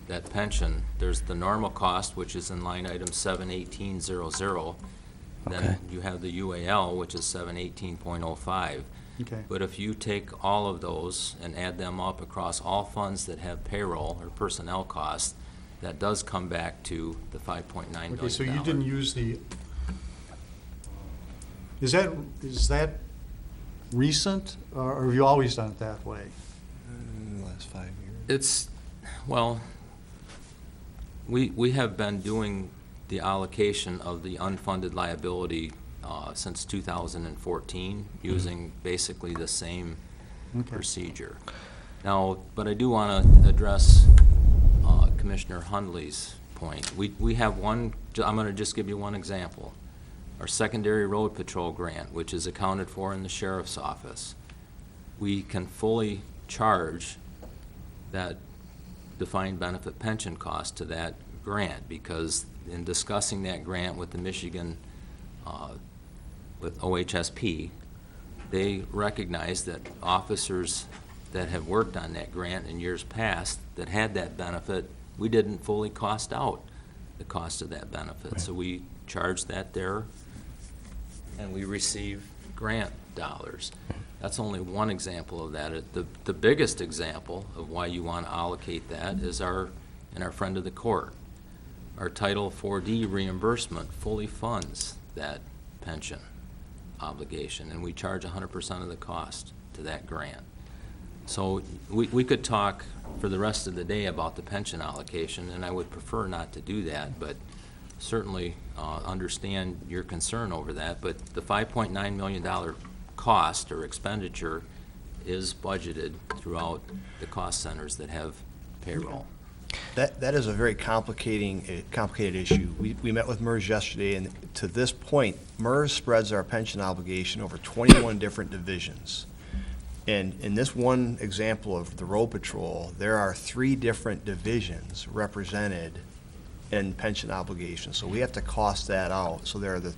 that pension. There's the normal cost, which is in line item 71800. Then you have the UAL, which is 718.05. Okay. But if you take all of those and add them up across all funds that have payroll or personnel costs, that does come back to the $5.9 million. Okay, so you didn't use the, is that recent, or have you always done it that way? The last 5 years. It's, well, we have been doing the allocation of the unfunded liability since 2014, using basically the same procedure. Now, but I do want to address Commissioner Hundley's point. We have one, I'm going to just give you one example. Our secondary road patrol grant, which is accounted for in the sheriff's office. We can fully charge that defined benefit pension cost to that grant, because in discussing that grant with the Michigan, with OHSP, they recognize that officers that have worked on that grant in years past that had that benefit, we didn't fully cost out the cost of that benefit. Right. So we charge that there, and we receive grant dollars. That's only one example of that. The biggest example of why you want to allocate that is our friend of the court. Our Title 4D reimbursement fully funds that pension obligation, and we charge 100% of the cost to that grant. So we could talk for the rest of the day about the pension allocation, and I would prefer not to do that, but certainly understand your concern over that. But the $5.9 million cost or expenditure is budgeted throughout the cost centers that have payroll. That is a very complicated issue. We met with MERS yesterday, and to this point, MERS spreads our pension obligation over 21 different divisions. And in this one example of the road patrol, there are 3 different divisions represented in pension obligations. So we have to cost that out. So there are the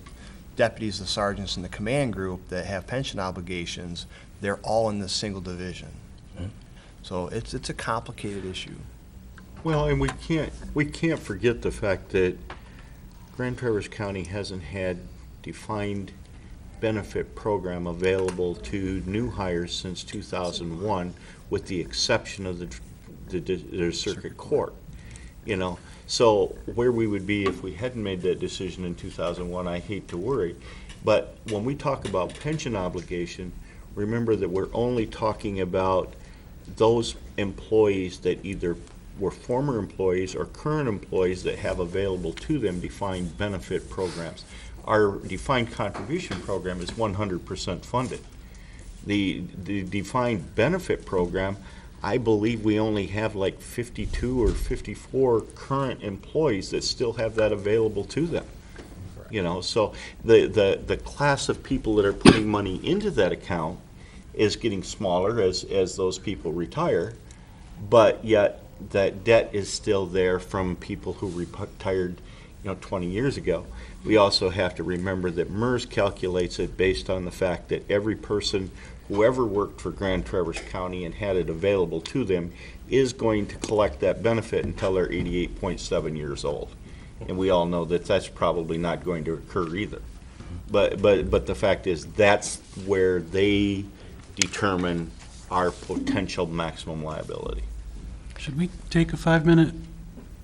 deputies, the sergeants, and the command group that have pension obligations. They're all in this single division. So it's a complicated issue. Well, and we can't forget the fact that Grand Traverse County hasn't had defined benefit program available to new hires since 2001, with the exception of the circuit court. You know, so where we would be if we hadn't made that decision in 2001, I hate to worry. But when we talk about pension obligation, remember that we're only talking about those employees that either were former employees or current employees that have available to them defined benefit programs. Our defined contribution program is 100% funded. The defined benefit program, I believe we only have like 52 or 54 current employees that still have that available to them. You know, so the class of people that are putting money into that account is getting smaller as those people retire, but yet that debt is still there from people who retired, 20 years ago. We also have to remember that MERS calculates it based on the fact that every person who ever worked for Grand Traverse County and had it available to them is going to collect that benefit until they're 88.7 years old. And we all know that that's probably not going to occur either. But the fact is, that's where they determine our potential maximum liability. Should we take a 5-minute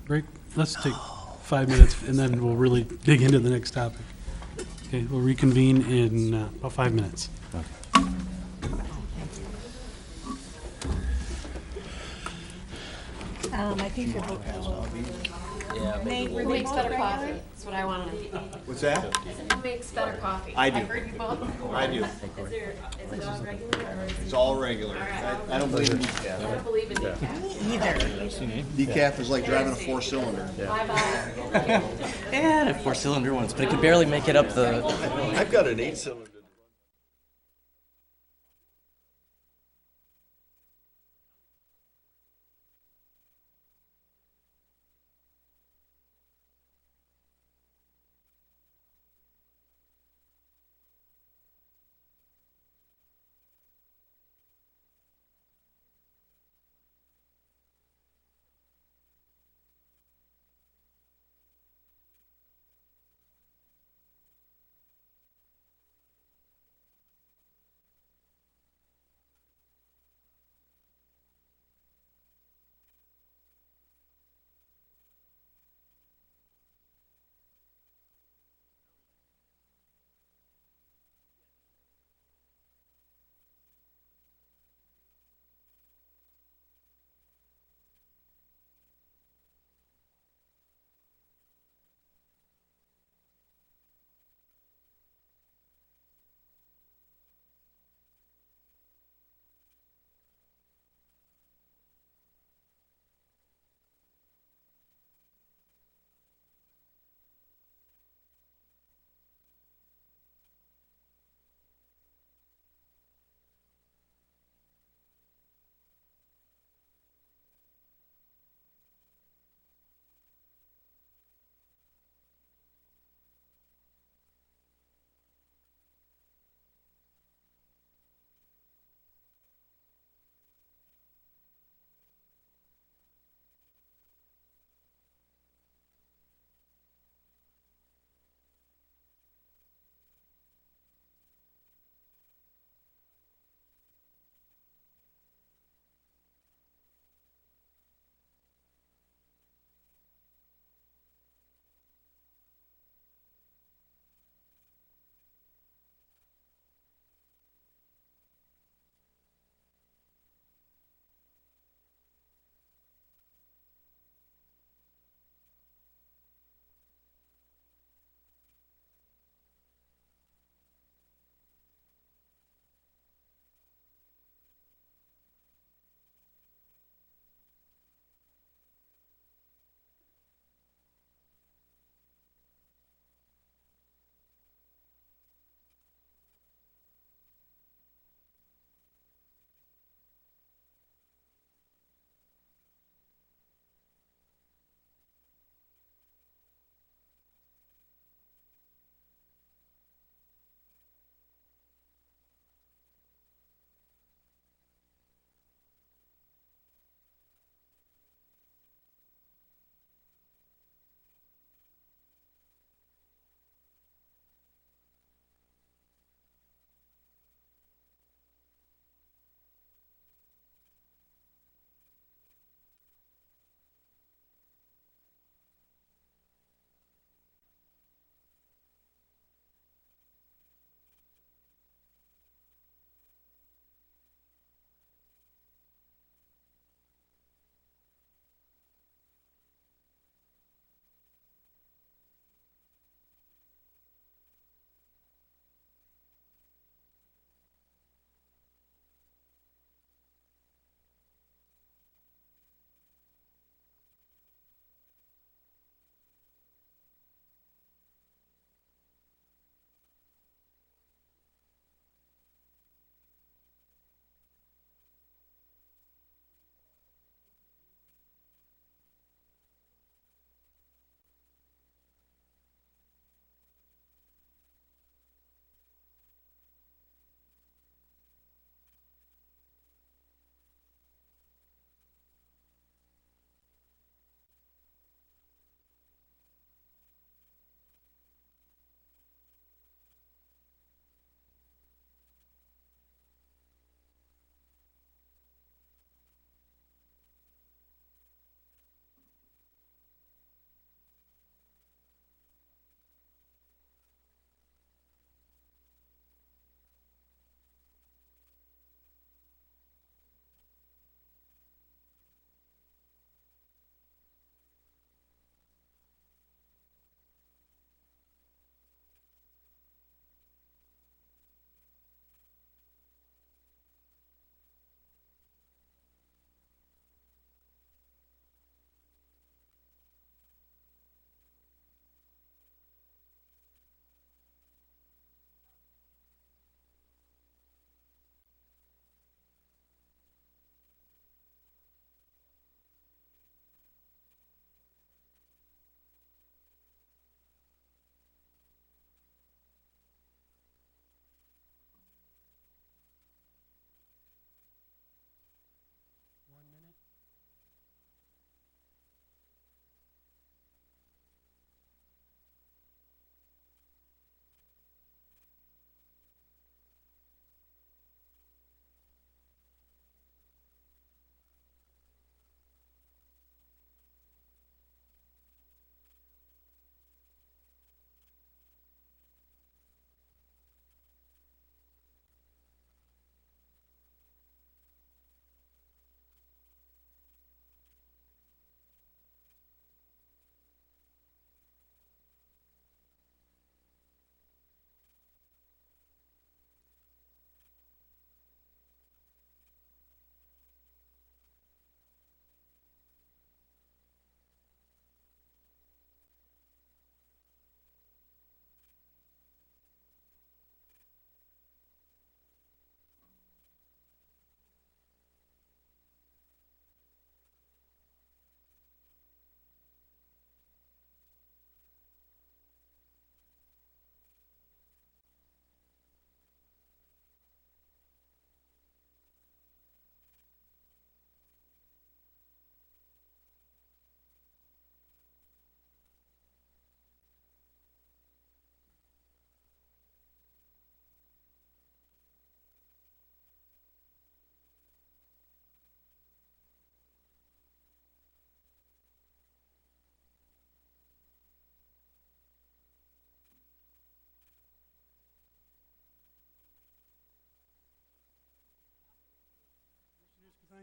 break? Let's take 5 minutes, and then we'll really dig into the next topic. Okay, we'll reconvene in about 5 minutes. I think you're Who makes better coffee? That's what I want to know. What's that? Who makes better coffee? I do. I heard you both. I do. Is it all regular or is It's all regular. I don't believe in I decaf. don't believe in decaf. Decaf is like driving a four-cylinder. Bye-bye. And a 4-cylinder ones, but it could barely make it up the. I've got an 8-cylinder.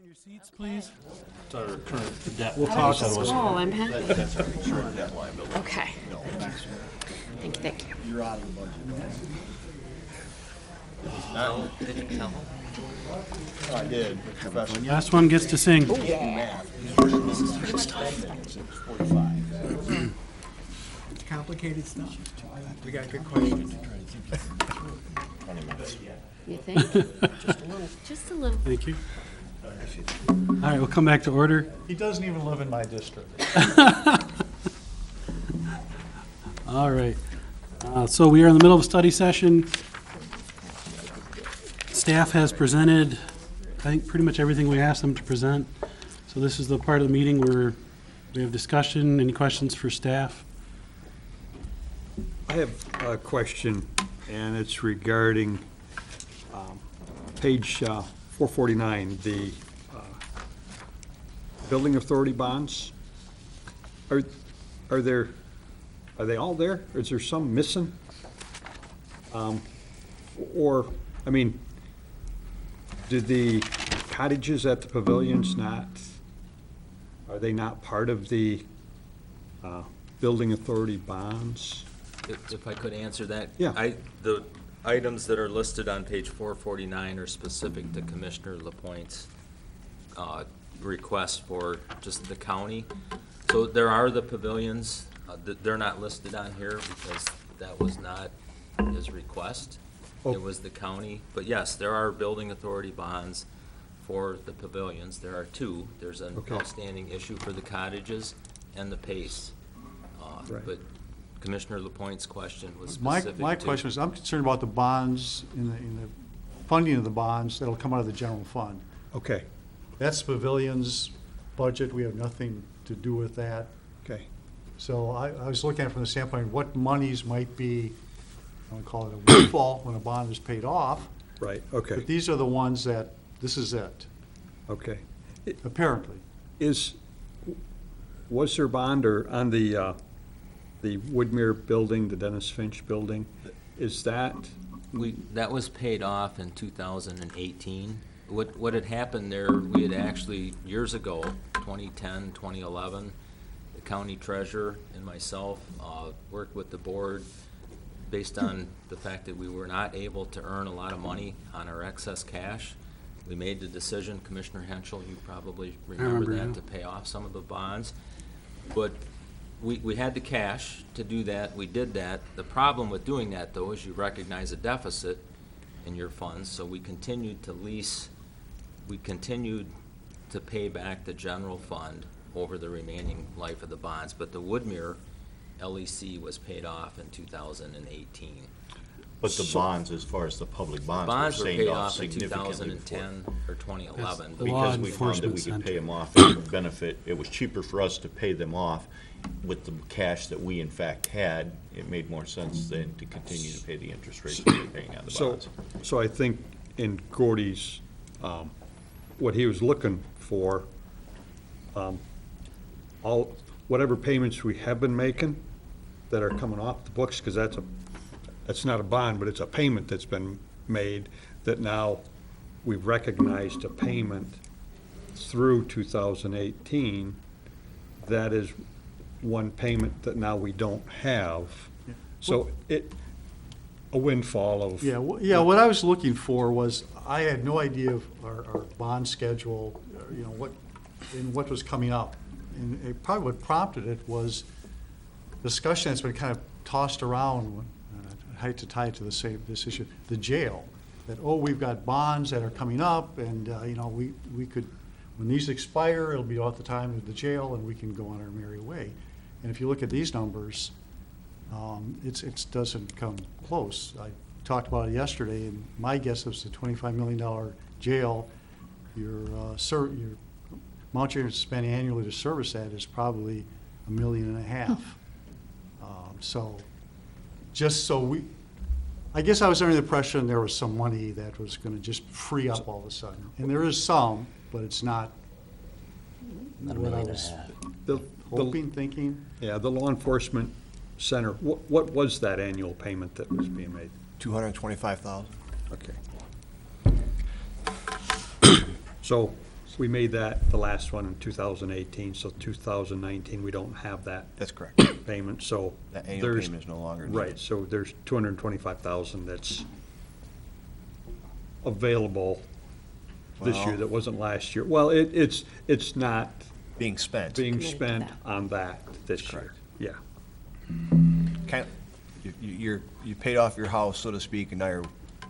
Find your seats, please. It's our current debt. We'll talk. Oh, I'm happy. That's our current debt liability. Okay. Thank you. You're out of the budget. I did. Professor. Last one gets to sing. Complicated stuff. We got good questions. You think? Just a little. Thank you. All right, we'll come back to order. He doesn't even live in my district. All right. So we are in the middle of a study session. Staff has presented, I think, pretty much everything we asked them to present. So this is the part of the meeting where we have discussion. Any questions for staff? I have a question, and it's regarding page 449, the building authority bonds. Are they all there? Or is there some missing? Or, I mean, did the cottages at the pavilions are they not part of the building authority bonds? If I could answer that? Yeah. The items that are listed on page 449 are specific to Commissioner LaPointe's request for just the county. So there are the pavilions, they're not listed on here because that was not his request. Oh. It was the county. But yes, there are building authority bonds for the pavilions. There are two. There's an Okay. outstanding issue for the cottages and the PACE. Right. But Commissioner LaPointe's question was My specific to. question is, I'm concerned about the bonds, in the funding of the bonds that'll come out of the general fund. Okay, That's pavilion's budget, we have nothing to do with that. okay. So I was looking at it from the standpoint of what monies might be, I don't call it a windfall when a bond is paid off, Right, okay, but these are the ones that, this is it, okay. apparently. Was there bond or on the Woodmere building, the Dennis Finch building, is that, That was paid off in 2018. What had happened there, we had actually, years ago, 2010, 2011, the county treasurer and myself worked with the board based on the fact that we were not able to earn a lot of money on our excess cash. We made the decision, Commissioner Henschel, you probably remember remember, that, yeah. to pay off some of the bonds. But we had the cash to do that, we did that. The problem with doing that, though, is you recognize a deficit in your funds, so we continued to pay back the general fund over the remaining life of the bonds. But the Woodmere LEC was paid off in 2018. But the bonds, as far as the public bonds, Bonds were were paid paid off off in significantly. 2010 or 2011. The law Because we found that we enforcement could pay center. them off at a benefit. It was cheaper for us to pay them off with the cash that we in fact had. It made more sense than to continue to pay the interest rates that we're paying on the bonds. so I think in Gordy's, what he was looking for, whatever payments we have been making that are coming off the books, because that's not a bond, but it's a payment that's been made, that now we've recognized a payment through 2018, that is one payment that now we don't have. So a windfall of. Yeah, what I was looking for was, I had no idea of our bond schedule, what was coming up. And probably what prompted it was discussion that's been kind of tossed around, I hate to tie it to this issue, the jail. That, we've got bonds that are coming up, and, we could, when these expire, it'll be off the time of the jail, and we can go on our merry way. And if you look at these numbers, it doesn't come close. I talked about it yesterday, and my guess is the $25 million jail, your amount you're going to spend annually to service that is probably $1.5 million. So, just so I guess I was under the impression there was some money that was going to just free up all of a sudden. And there is some, but it's not Not what I $1.5 was million. hoping, thinking. Yeah, the law enforcement center, what was that annual payment that was being made? $225,000. Okay. So We made that, the last one in 2018, so 2019, we don't have that That's correct. payment, so. That annual there's- payment is no longer needed. Right, so there's 225,000 that's available this year Well- that wasn't last year. Well, it's not Being spent. being Committed to spent that. on that this year. correct. Yeah. Kind of, you paid off your house, so to speak, and now you're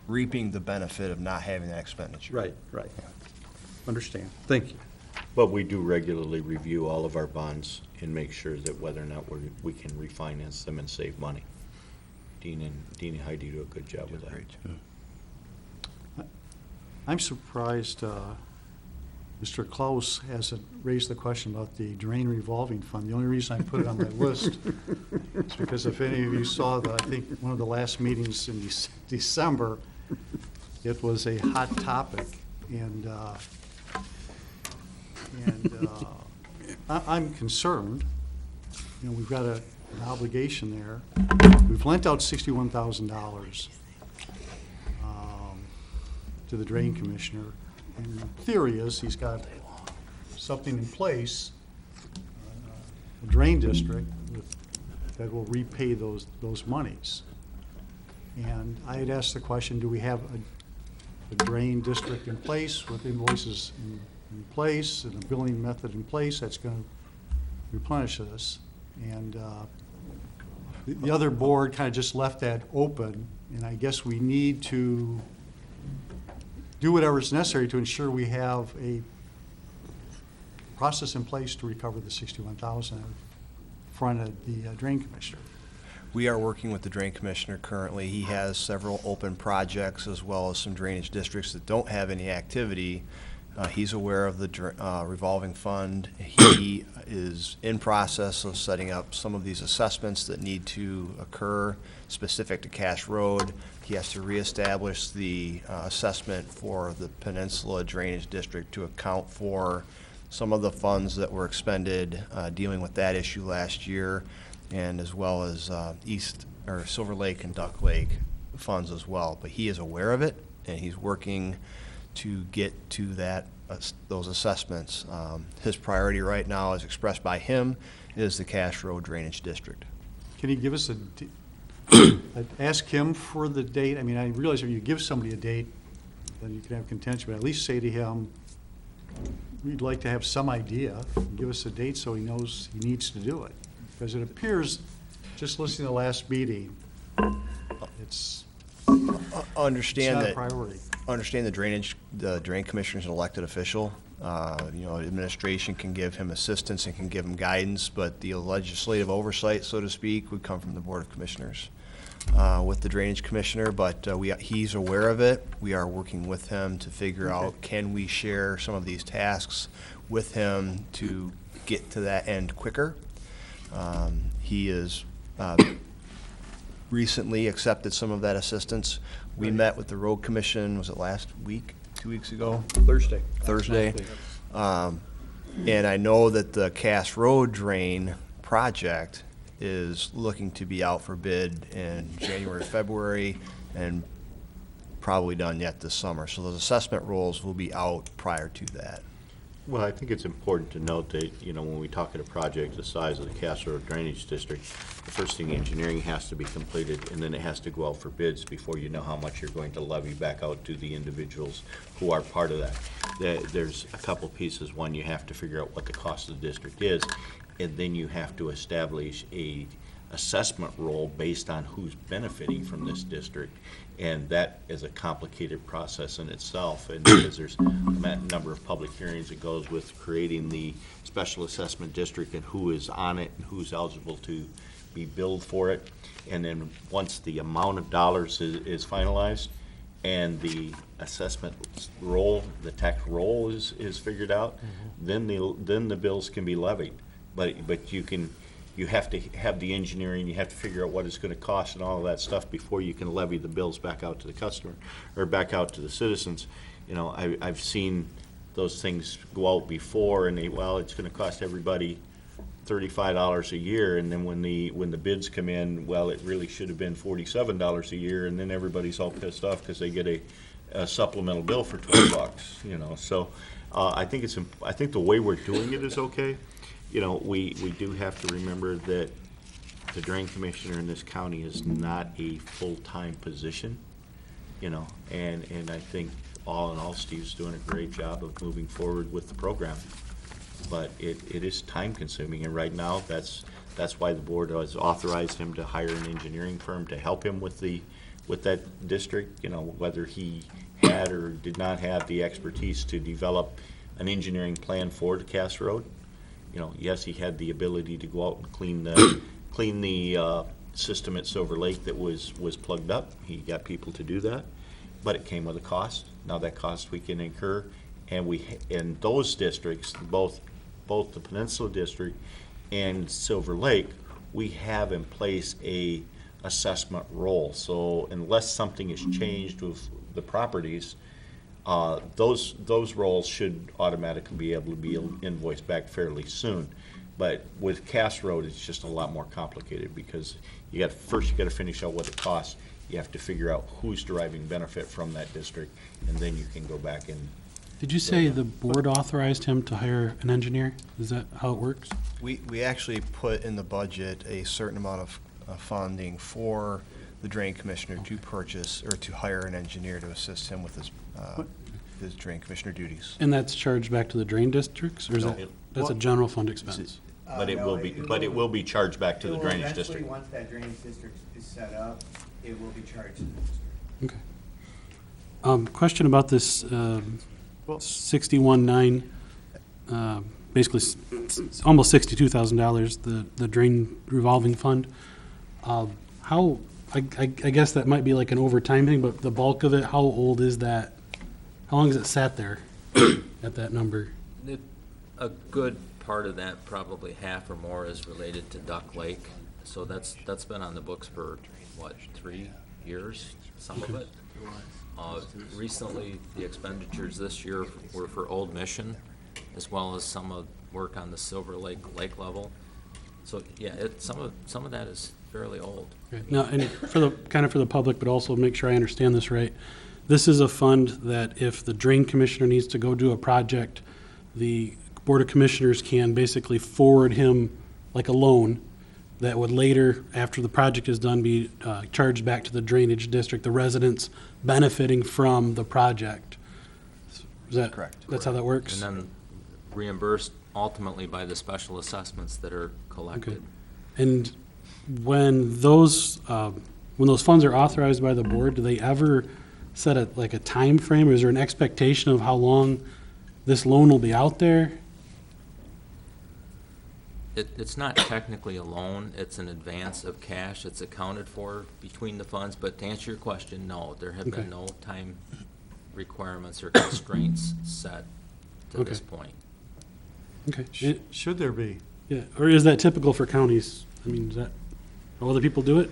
reaping the benefit of not having that expenditure. Right. Understand. Thank you. But we do regularly review all of our bonds and make sure that whether or not we can refinance them and save money. Dean and Heidi do a good job with that. Great. I'm surprised Mr. Klaus hasn't raised the question about the drain revolving fund. The only reason I put it on my list is because if any of you saw I think, one of the last meetings in December, it was a hot topic. And I'm concerned. You know, we've got an obligation there. We've lent out $61,000 to the drain commissioner. And the theory is he's got something in place, a drain district, that will repay those monies. And I had asked the question, do we have a drain district in place with invoices in place and a billing method in place that's going to replenish this? And the other board kind of just left that open, and I guess we need to do whatever's necessary to ensure we have a process in place to recover the $61,000 in front of the drain commissioner. We are working with the drain commissioner currently. He has several open projects as well as some drainage districts that don't have any activity. He's aware of the revolving fund. He is in process of setting up some of these assessments that need to occur specific to Cash Road. He has to reestablish the assessment for the Peninsula Drainage District to account for some of the funds that were expended dealing with that issue last year, and as well as Silver Lake and Duck Lake funds as well. But he is aware of it, and he's working to get to those assessments. His priority right now, as expressed by him, is the Cash Road Drainage District. Can you give us I'd ask him for the date. I mean, I realize if you give somebody a date, then you can have contention, but at least say to him, we'd like to have some idea, and give us a date so he knows he needs to do it. Because it appears, just listening to the last meeting, it's Understand not a that. priority. Understand the drain commissioner is an elected official. Administration can give him assistance and can give him guidance, but the legislative oversight, so to speak, would come from the Board of Commissioners with the drainage commissioner. But he's aware of it. We are working with him to figure out, can we share some of these tasks with him to get to that end quicker. He is recently accepted some of that assistance. We met with the road commission, was it last week, 2 weeks ago? Thursday. And I know that the Cass Road drain project is looking to be out for bid in January, February, and probably done yet this summer. So those assessment rolls will be out prior to that. Well, I think it's important to note that, when we talk at a project the size of the Cass Road Drainage District, the first thing, engineering has to be completed, and then it has to go out for bids before you know how much you're going to levy back out to the individuals who are part of that. There's a couple pieces. One, you have to figure out what the cost of the district is, and then you have to establish a assessment role based on who's benefiting from this district. And that is a complicated process in itself, and because there's a number of public hearings that goes with creating the special assessment district and who is on it and who's eligible to be billed for it. And then once the amount of dollars is finalized and the assessment role, the tax role is figured out, then the bills can be levied. But you have to have the engineering, you have to figure out what it's going to cost and all of that stuff before you can levy the bills back out to the customer or back out to the citizens. I've seen those things go out before, and it's going to cost everybody $35 a year, and then when the bids come in, it really should have been $47 a year, and then everybody's all pissed off because they get a supplemental bill for $12. So I think I think the way we're doing it is okay. You know, we do have to remember that the drain commissioner in this county is not a full-time position, you know, and I think all in all, Steve's doing a great job of moving forward with the program. But it is time-consuming, and right now, that's why the board has authorized him to hire an engineering firm to help him with that district, you know, whether he had or did not have the expertise to develop an engineering plan for the Cass Road. You know, yes, he had the ability to go out and clean the system at Silver Lake that was plugged up. He got people to do that, but it came with a cost. Now that cost we can incur, and in those districts, both the Peninsula District and Silver Lake, we have in place a assessment role. So unless something is changed with the properties, those roles should automatically be able to be invoiced back fairly soon. But with Cass Road, it's just a lot more complicated because first you got to finish out what it costs. You have to figure out who's deriving benefit from that district, and then you can go back and. Did you say the board authorized him to hire an engineer? Is that how it works? We actually put in the budget a certain amount of funding for the drain commissioner to purchase or to hire an engineer to assist him with his drain commissioner duties. And that's charged back to the drain districts, or is that's a general fund expense? But it will be charged back to the drainage district. Once that drainage district is set up, it will be charged to the district. Okay. Question about this 61.9, basically almost $62,000, the drain revolving fund. How, I guess that might be like an overtime thing, but the bulk of it, how old is that? How long has it sat there at that number? A good part of that, probably half or more, is related to Duck Lake. So that's been on the books for, what, 3 years, some of it? Recently, the expenditures this year were for Old Mission, as well as some of work on the Silver Lake level. So, yeah, some of that is fairly old. Okay. Now, and for the public, but also make sure I understand this right, this is a fund that if the drain commissioner needs to go do a project, the Board of Commissioners can basically forward him like a loan that would later, after the project is done, be charged back to the drainage district, the residents benefiting from the project. Is that correct? That's how that works? And then reimbursed ultimately by the special assessments that are collected. Okay. And when those funds are authorized by the board, do they ever set a time frame, or is there an expectation of how long this loan will be out there? It's not technically a loan, it's an advance of cash. It's accounted for between the funds, but to answer your question, no, there have been no time requirements or constraints set to this point. Okay. Should there be? Yeah, or is that typical for counties? I mean, is that how other people do it?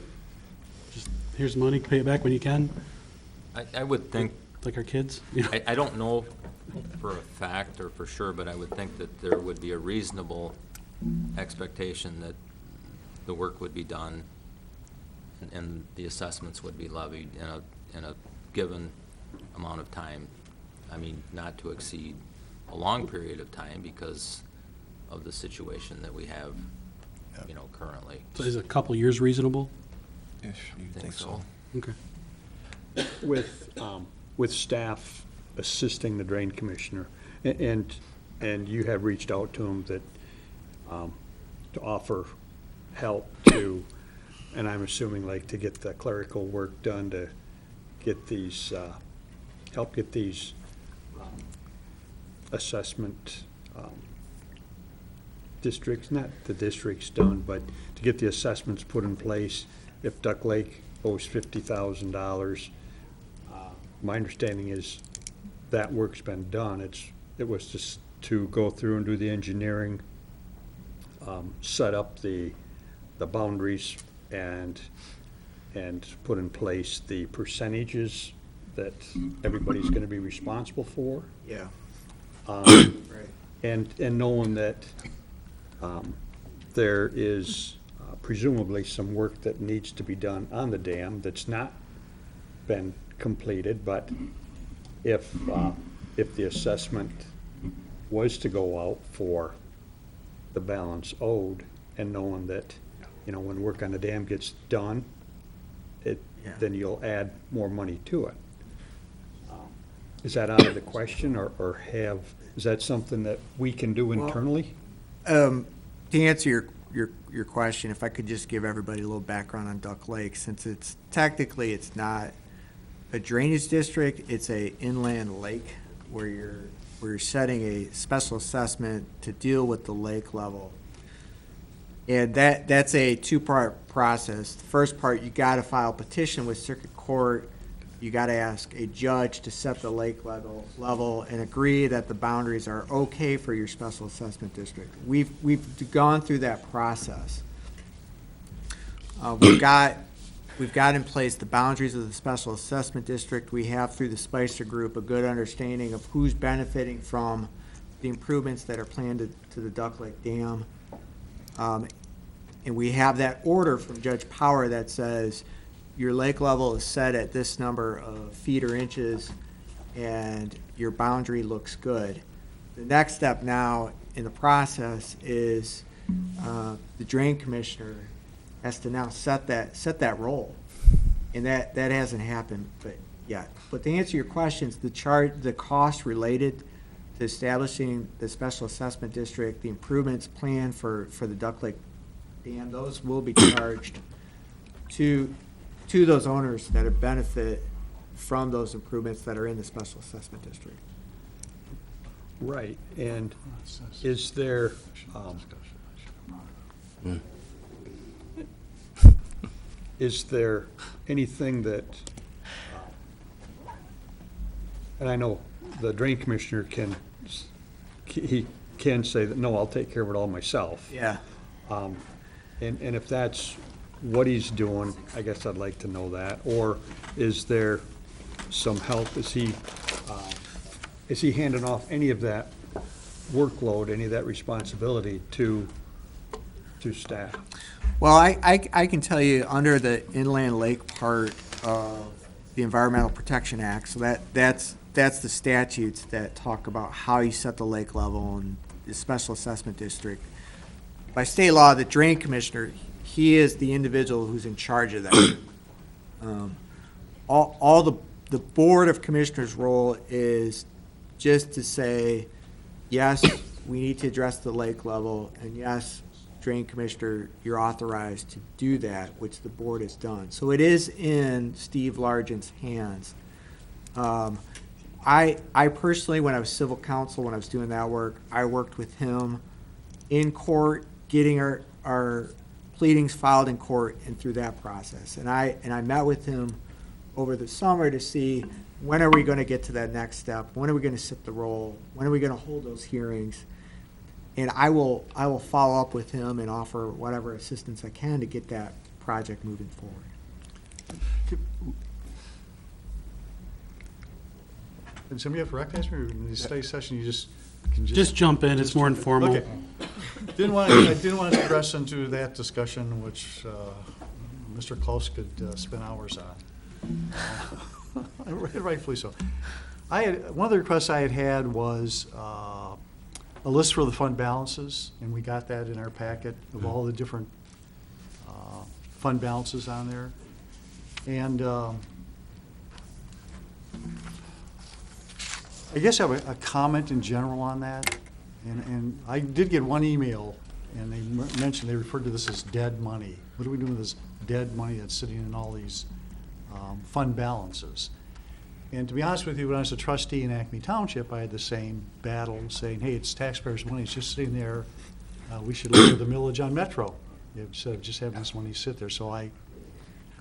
Just, here's money, pay it back when you can? I would think. Like our kids? I don't know for a fact or for sure, but I would think that there would be a reasonable expectation that the work would be done and the assessments would be levied in a given amount of time. I mean, not to exceed a long period of time because of the situation that we have, currently. So is a couple years reasonable? If you think so. Okay. With staff assisting the drain commissioner, and you have reached out to him that, to offer help to, and I'm assuming like to get the clerical work done to get these, help get these assessment districts, not the districts done, but to get the assessments put in place. If Duck Lake owes $50,000, my understanding is that work's been done. It was just to go through and do the engineering, set up the boundaries and put in place the percentages that everybody's gonna be responsible for. Yeah. Right. And knowing that there is presumably some work that needs to be done on the dam that's not been completed, but if the assessment was to go out for the balance owed, and knowing that, when work on the dam gets done, then you'll add more money to it. Is that out of the question, or is that something that we can do internally? To answer your question, if I could just give everybody a little background on Duck Lake, since it's technically it's not a drainage district, it's a inland lake where you're setting a special assessment to deal with the lake level. And that's a two-part process. The first part, you gotta file a petition with circuit court. You gotta ask a judge to set the lake level and agree that the boundaries are okay for your special assessment district. We've gone through that process. We've got in place the boundaries of the special assessment district. We have, through the Spicer Group, a good understanding of who's benefiting from the improvements that are planned to the Duck Lake Dam. And we have that order from Judge Power that says your lake level is set at this number of feet or inches, and your boundary looks good. The next step now in the process is the drain commissioner has to now set that role, and that hasn't happened yet. But to answer your questions, the cost related to establishing the special assessment district, the improvements planned for the Duck Lake Dam, those will be charged to those owners that have benefit from those improvements that are in the special assessment district. Right, and is there, is there anything that, and I know the drain commissioner can say that, no, I'll take care of it all myself. Yeah. And if that's what he's doing, I guess I'd like to know that. Or is there some help? Is he handing off any of that workload, any of that responsibility to staff? Well, I can tell you, under the inland lake part of the Environmental Protection Act, so that's the statutes that talk about how you set the lake level and the special assessment district. By state law, the drain commissioner, he is the individual who's in charge of that. All the Board of Commissioners' role is just to say, yes, we need to address the lake level, and yes, drain commissioner, you're authorized to do that, which the board has done. So it is in Steve Largent's hands. I personally, when I was civil counsel, when I was doing that work, I worked with him in court, getting our pleadings filed in court and through that process. And I met with him over the summer to see, when are we going to get to that next step? When are we going to sit the roll? When are we going to hold those hearings? And I will follow up with him and offer whatever assistance I can to get that project moving forward. Did somebody have to recognize me, or in the study session, you just Just jump in, it's more informal. Okay. I didn't want to progress into that discussion, which Mr. Klaus could spend hours on. Rightfully so. One of the requests I had was a list for the fund balances, and we got that in our packet of all the different fund balances on there. And I guess I have a comment in general on that. And I did get one email, and they mentioned, they referred to this as dead money. What do we do with this dead money that's sitting in all these fund balances? And to be honest with you, when I was a trustee in Acme Township, I had the same battle saying, hey, it's taxpayers' money, it's just sitting there. We should look at the millage on Metro instead of just having this money sit there. So I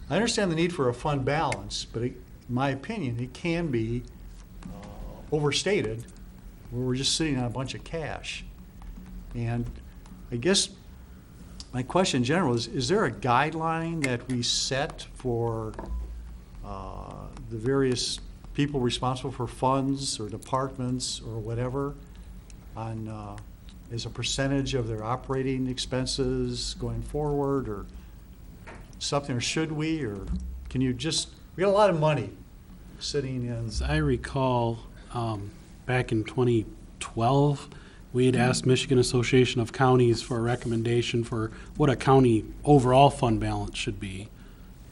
understand the need for a fund balance, but in my opinion, it can be overstated where we're just sitting on a bunch of cash. And I guess my question in general is there a guideline that we set for the various people responsible for funds or departments or whatever on as a percentage of their operating expenses going forward, or something, or should we, or can you just, we got a lot of money sitting in. As I recall, back in 12, we had asked Michigan Association of Counties for a recommendation for what a county overall fund balance should be.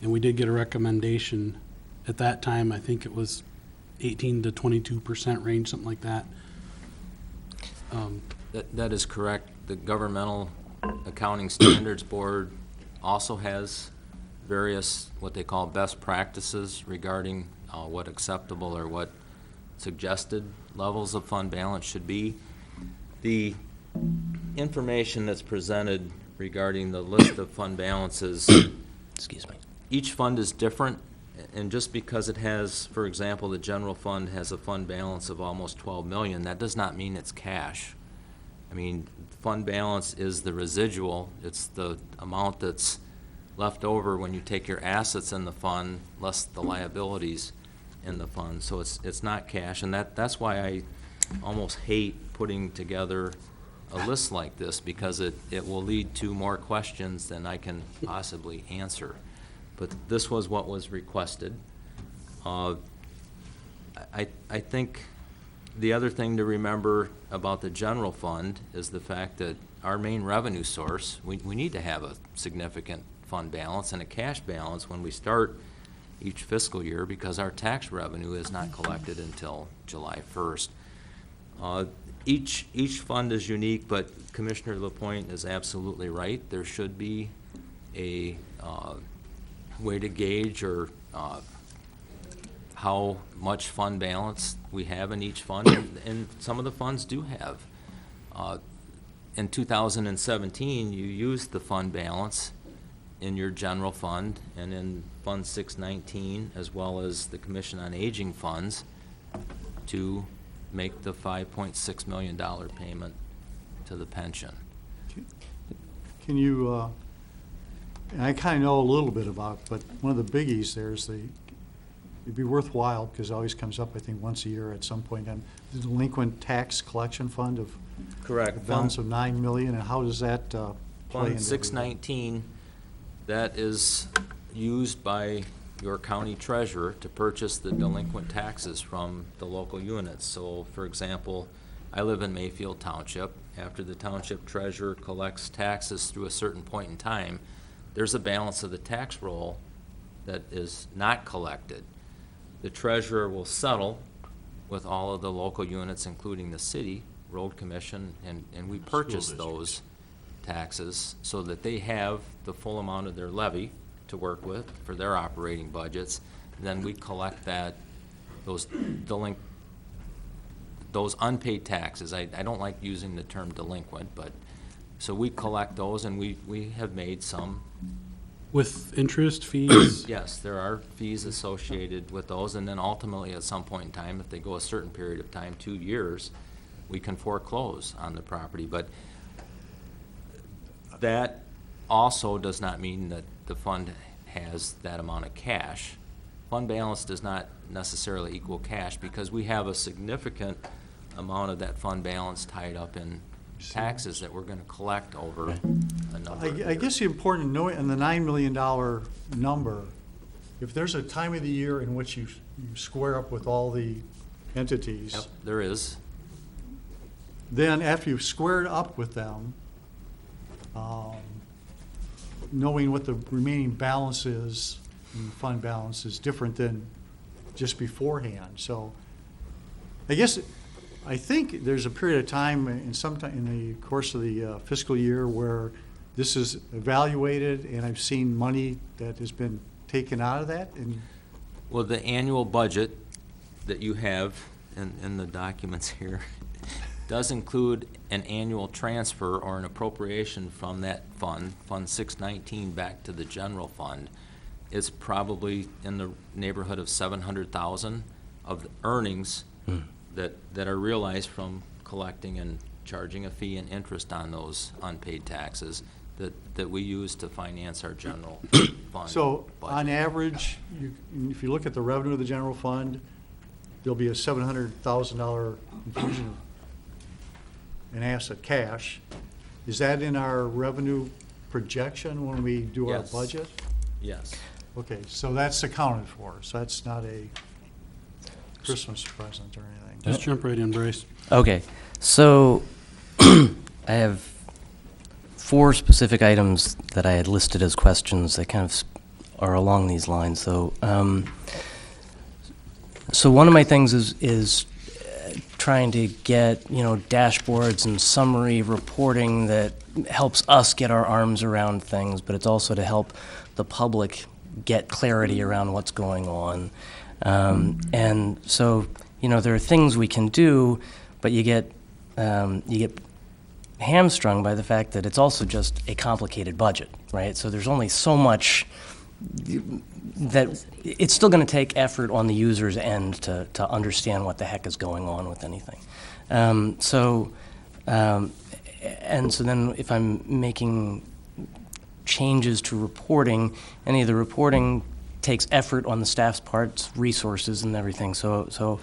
And we did get a recommendation at that time. I think it was 18 to 22% range, something like that. That is correct. The Governmental Accounting Standards Board also has various, what they call best practices regarding what acceptable or what suggested levels of fund balance should be. The information that's presented regarding the list of fund balances, Excuse me. each fund is different, and just because it has, for example, the general fund has a fund balance of almost 12 million, that does not mean it's cash. I mean, fund balance is the residual. It's the amount that's left over when you take your assets in the fund less the liabilities in the fund. So it's not cash, and that's why I almost hate putting together a list like this, because it will lead to more questions than I can possibly answer. But this was what was requested. I think the other thing to remember about the general fund is the fact that our main revenue source, we need to have a significant fund balance and a cash balance when we start each fiscal year, because our tax revenue is not collected until July 1st. Each fund is unique, but Commissioner LaPointe is absolutely right. There should be a way to gauge or how much fund balance we have in each fund, and some of the funds do have. In 2017, you used the fund balance in your general fund and in Fund 619, as well as the Commission on Aging funds, to make the $5.6 million payment to the pension. Can you, and I kind of know a little bit about, but one of the biggies there is it'd be worthwhile, because it always comes up, I think, once a year at some point, on the delinquent tax collection fund of Correct. a balance of $9 million, and how does that play Fund into 619, that is used by your county treasurer to purchase the delinquent taxes from the local units. So, for example, I live in Mayfield Township. After the township treasurer collects taxes through a certain point in time, there's a balance of the tax roll that is not collected. The treasurer will settle with all of the local units, including the city, road commission, and we purchase those taxes so that they have the full amount of their levy to work with for their operating budgets. Then we collect those unpaid taxes. I don't like using the term delinquent, but, so we collect those, and we have made some. With interest, fees? Yes, there are fees associated with those, and then ultimately, at some point in time, if they go a certain period of time, 2 years, we can foreclose on the property. But that also does not mean that the fund has that amount of cash. Fund balance does not necessarily equal cash, because we have a significant amount of that fund balance tied up in taxes that we're going to collect over a number of years. I guess the important note in the $9 million number, if there's a time of the year in which you square up with all the entities. Yep, there is. Then after you've squared up with them, knowing what the remaining balance is, and the fund balance is different than just beforehand. So I think there's a period of time in the course of the fiscal year where this is evaluated, and I've seen money that has been taken out of that. And Well, the annual budget that you have in the documents here does include an annual transfer or an appropriation from that fund, Fund 619, back to the general fund. It's probably in the neighborhood of $700,000 of the earnings that are realized from collecting and charging a fee and interest on those unpaid taxes that we use to finance our general fund. so budget. on average, if you look at the revenue of the general fund, there'll be a $700,000 infusion in asset cash. Is that in our revenue projection when we do our Yes. budget? Yes. Okay, so that's accounted for, so that's not a, Christmas present or anything. Just jump right in, Bryce. Okay, so I have 4 specific items that I had listed as questions that kind of are along these lines. So, so one of my things is trying to get, dashboards and summary reporting that helps us get our arms around things, but it's also to help the public get clarity around what's going on. And so, there are things we can do, but you get hamstrung by the fact that it's also just a complicated budget, right? So there's only so much that it's still going to take effort on the user's end to understand what the heck is going on with anything. And so then if I'm making changes to reporting, any of the reporting takes effort on the staff's part, resources and everything. So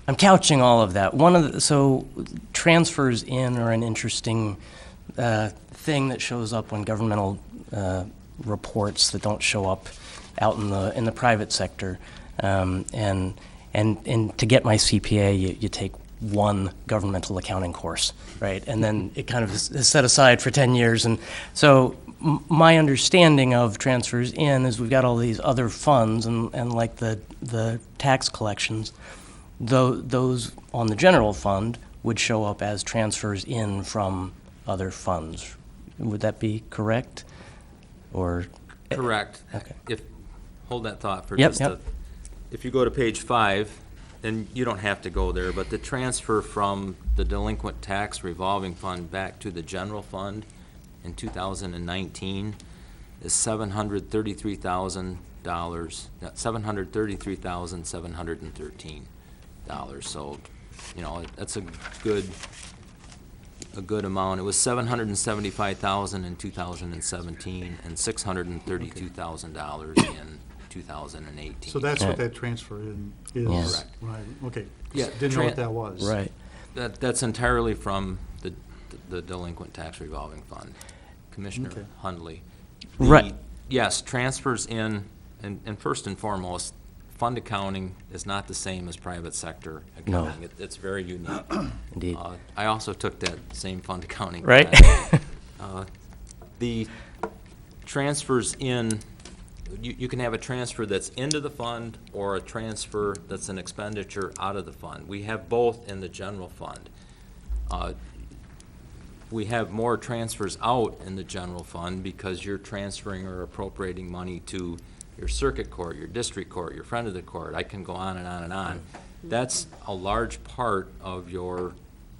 I'm couching all of that. So transfers in are an interesting thing that shows up when governmental reports that don't show up out in the private sector. And to get my CPA, you take one governmental accounting course, right? And then it kind of is set aside for 10 years. And so my understanding of transfers in is we've got all these other funds and like the tax collections, those on the general fund would show up as transfers in from other funds. Would that be correct? Or Correct. Okay. Hold that thought for Yep, just yep. if you go to page 5, and you don't have to go there, but the transfer from the delinquent tax revolving fund back to the general fund in 2019 is $733,000, $733,713. So, that's a good amount. It was $775,000 in 2017 and $632,000 in 2018. So that's what that transfer in is? Yes. Correct. Right, okay. Yeah, Didn't know what that was. right. That's entirely from the delinquent tax revolving fund. Commissioner Okay. Hundley. Right. Yes, transfers in, and first and foremost, fund accounting is not the same as private sector accounting. No. It's very unique. Indeed. I also took that same fund accounting Right. class. The transfers in, you can have a transfer that's into the fund or a transfer that's an expenditure out of the fund. We have both in the general fund. We have more transfers out in the general fund because you're transferring or appropriating money to your circuit court, your district court, your friend of the court. I can go on and on and on. That's a large part of your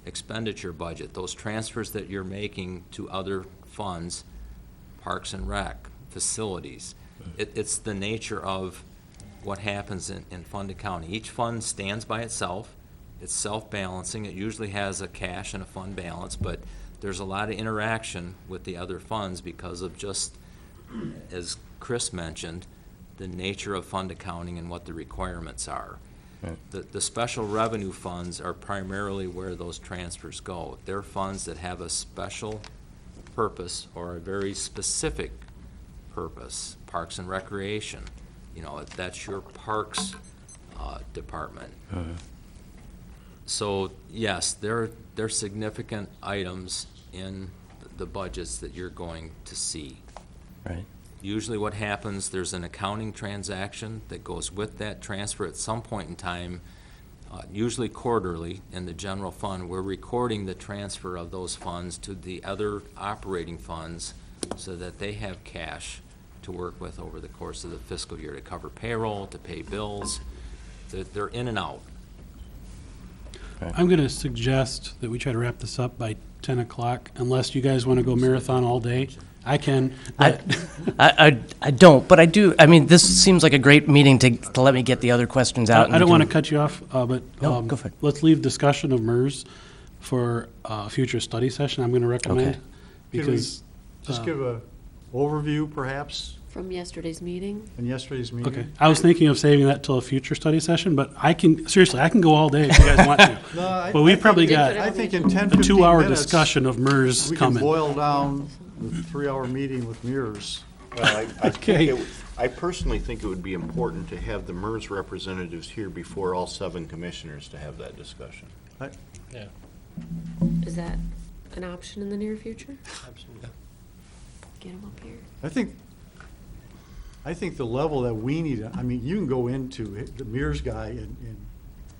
expenditure budget, those transfers that you're making to other funds, Parks and Rec, facilities. It's the nature of what happens in fund accounting. Each fund stands by itself. It's self-balancing. It usually has a cash and a fund balance, but there's a lot of interaction with the other funds because of just, as Chris mentioned, the nature of fund accounting and what the requirements are. Right. The special revenue funds are primarily where those transfers go. They're funds that have a special purpose or a very specific purpose. Parks and Recreation, that's your parks department. So, yes, they're significant items in the budgets that you're going to see. Right. Usually what happens, there's an accounting transaction that goes with that transfer at some point in time, usually quarterly in the general fund. We're recording the transfer of those funds to the other operating funds so that they have cash to work with over the course of the fiscal year to cover payroll, to pay bills. They're in and out. I'm going to suggest that we try to wrap this up by 10 o'clock, unless you guys want to go marathon all day. I can. But I don't, but I do. I mean, this seems like a great meeting to let me get the other questions out. I don't want to cut you off, but No, go for it. let's leave discussion of MERS for a future study session, I'm going to recommend. Okay. Because, Just give a overview, perhaps, From yesterday's meeting? in yesterday's meeting. okay, I was thinking of saving that till a future study session, but I can go all day if you guys want to. No, I- But we I think- probably got I think in 10, a 15 2-hour minutes, discussion of MERS we can coming. boil down the 3-hour meeting with mirrors. Well, I think Okay. I personally think it would be important to have the MERS representatives here before all 7 commissioners to have that discussion. Yeah. Is that an option in the near future? Absolutely. Get them up here. I think the level that we need, I mean, you can go into the MERS guy and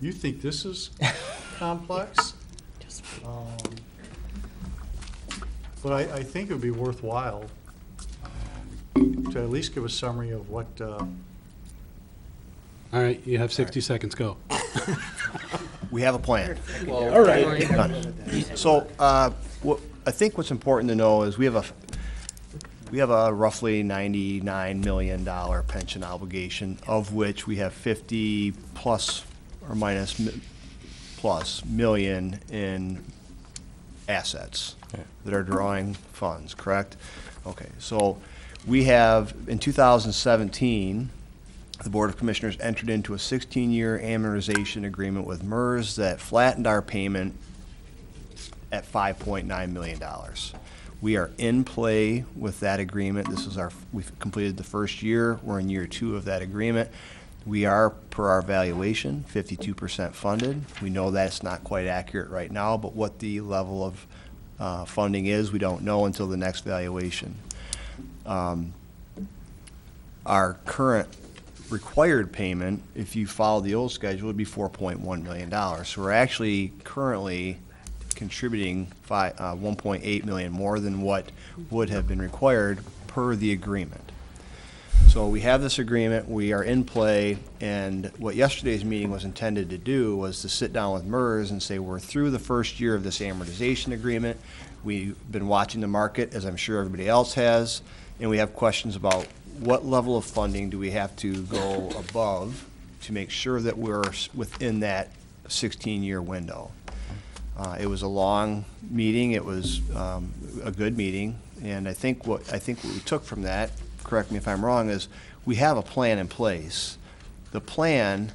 you think this is complex? But I think it would be worthwhile to at least give a summary of what, All right, you have 60 seconds, go. We have a plan. All right. So, I think what's important to know is we have a roughly $99 million pension obligation, of which we have 50 plus or minus plus million in assets that are drawing funds, correct? Okay, so we have, in 2017, the Board of Commissioners entered into a 16-year amortization agreement with MERS that flattened our payment at $5.9 million. We are in play with that agreement. We've completed the first year. We're in year 2 of that agreement. We are, per our valuation, 52% funded. We know that's not quite accurate right now, but what the level of funding is, we don't know until the next valuation. Our current required payment, if you follow the old schedule, would be $4.1 million. So we're actually currently contributing $1.8 million more than what would have been required per the agreement. So we have this agreement, we are in play, and what yesterday's meeting was intended to do was to sit down with MERS and say, we're through the first year of this amortization agreement. We've been watching the market, as I'm sure everybody else has, and we have questions about what level of funding do we have to go above to make sure that we're within that 16-year window. It was a long meeting. It was a good meeting, and I think what we took from that, correct me if I'm wrong, is we have a plan in place. The plan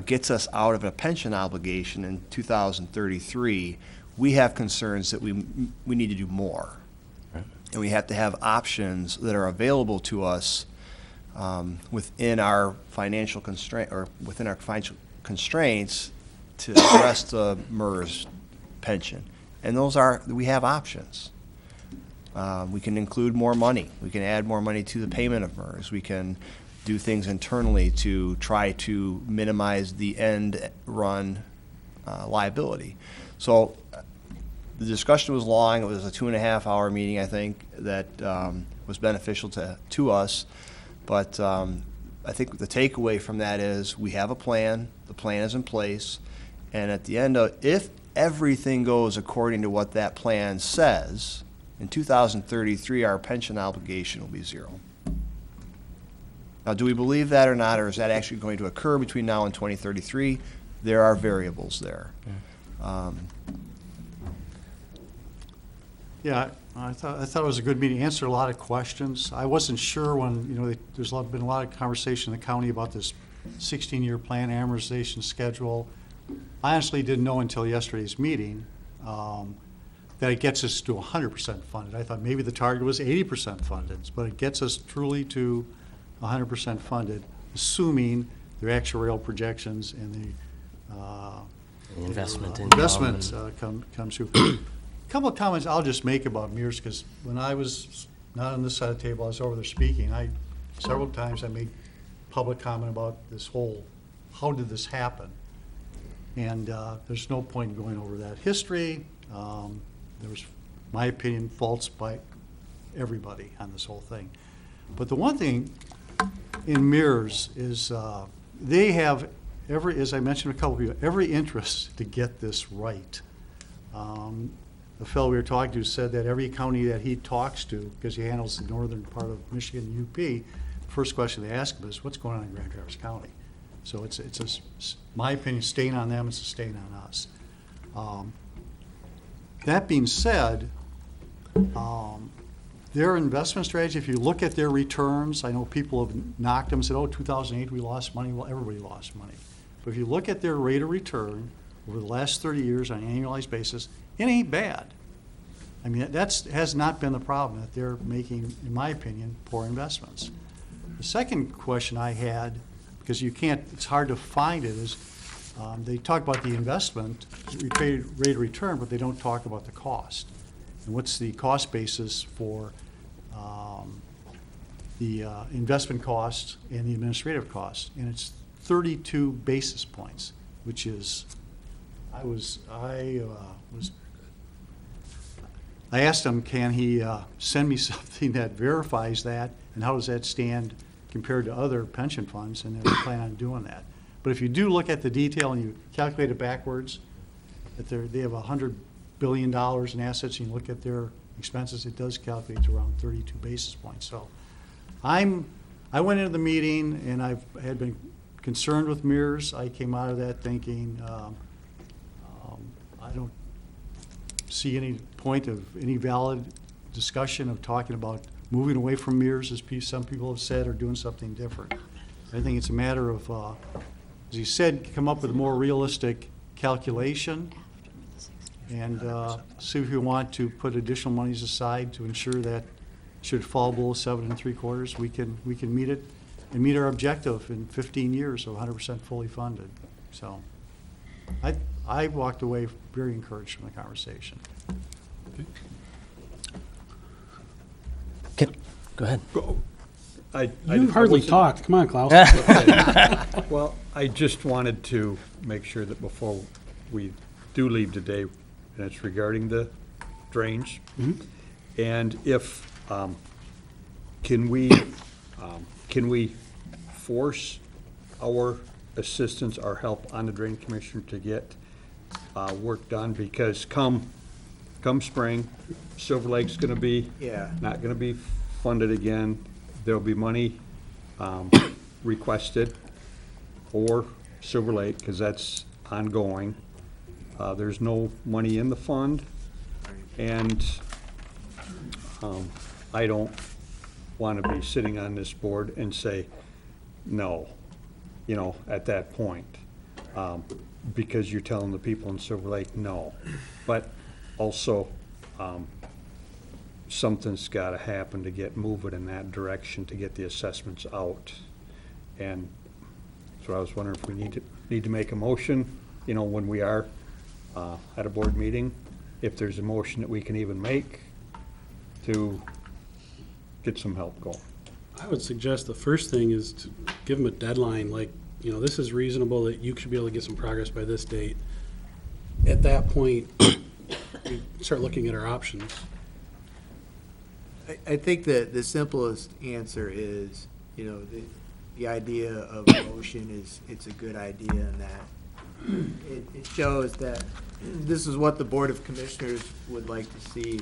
gets us out of a pension obligation in 2033. We have concerns that we need to do more, and we have to have options that are available to us within our financial constraint or within our financial constraints to address the MERS pension. And we have options. We can include more money. We can add more money to the payment of MERS. We can do things internally to try to minimize the end run liability. So the discussion was long. It was a 2.5-hour meeting, I think, that was beneficial to us. But I think the takeaway from that is we have a plan. The plan is in place. And at the end of, if everything goes according to what that plan says, in 2033, our pension obligation will be 0. Now, do we believe that or not, or is that actually going to occur between now and 2033? There are variables there. Yeah, I thought it was a good meeting. Answered a lot of questions. I wasn't sure when, there's been a lot of conversation in the county about this 16-year plan amortization schedule. I honestly didn't know until yesterday's meeting that it gets us to 100% funded. I thought maybe the target was 80% funded, but it gets us truly to 100% funded, assuming their actuarial projections and the investment comes through. A couple of comments I'll just make about MERS, because when I was not on this side of the table, I was over there speaking. Several times I made public comment about this whole, how did this happen? And there's no point in going over that history. There was, my opinion, faults by everybody on this whole thing. But the one thing in MERS is they have as I mentioned a couple of you, every interest to get this right. The fellow we were talking to said that every county that he talks to, because he handles the northern part of Michigan UP, the first question they ask him is, what's going on in Grand Traverse County? So it's my opinion, stain on them, it's a stain on us. That being said, their investment strategy, if you look at their returns, I know people have knocked them and said, 2008 we lost money. Well, everybody lost money. But if you look at their rate of return over the last 30 years on an annualized basis, it ain't bad. I mean, has not been the problem, that they're making, in my opinion, poor investments. The second question I had, because you can't, it's hard to find it, is they talk about the investment, rate of return, but they don't talk about the cost. And what's the cost basis for the investment cost and the administrative cost? And it's 32 basis points, which is, I asked him, can he send me something that verifies that, and how does that stand compared to other pension funds, and they plan on doing that. But if you do look at the detail and you calculate it backwards, that they have $100 billion in assets, and you look at their expenses, it does calculate to around 32 basis points. So I went into the meeting, and I had been concerned with mirrors. I came out of that thinking, I don't see any point of any valid discussion of talking about moving away from mirrors, as some people have said, or doing something different. I think it's a matter of, as you said, come up with a more realistic calculation and see if you want to put additional monies aside to ensure that should it fall below 7 3/4, we can meet it and meet our objective in 15 years of 100% fully funded. So I walked away very encouraged from the conversation. Go ahead. You hardly talked. Come on, Klaus. Well, I just wanted to make sure that before we do leave today, and it's regarding the drains, and if, can we force our assistance, our help on the drain commissioner to get work done? Because come spring, Silver Lake's gonna be not gonna be funded again. There'll be money requested for Silver Lake, because that's ongoing. There's no money in the fund, and I don't want to be sitting on this board and say no, at that point, because you're telling the people in Silver Lake no. But also, something's got to happen to get moving in that direction to get the assessments out. And so I was wondering if we need to make a motion, when we are at a board meeting, if there's a motion that we can even make to get some help going. I would suggest the first thing is to give them a deadline, like, this is reasonable that you should be able to get some progress by this date. At that point, we start looking at our options. I think that the simplest answer is, the idea of motion is, it's a good idea in that it shows that this is what the Board of Commissioners would like to see.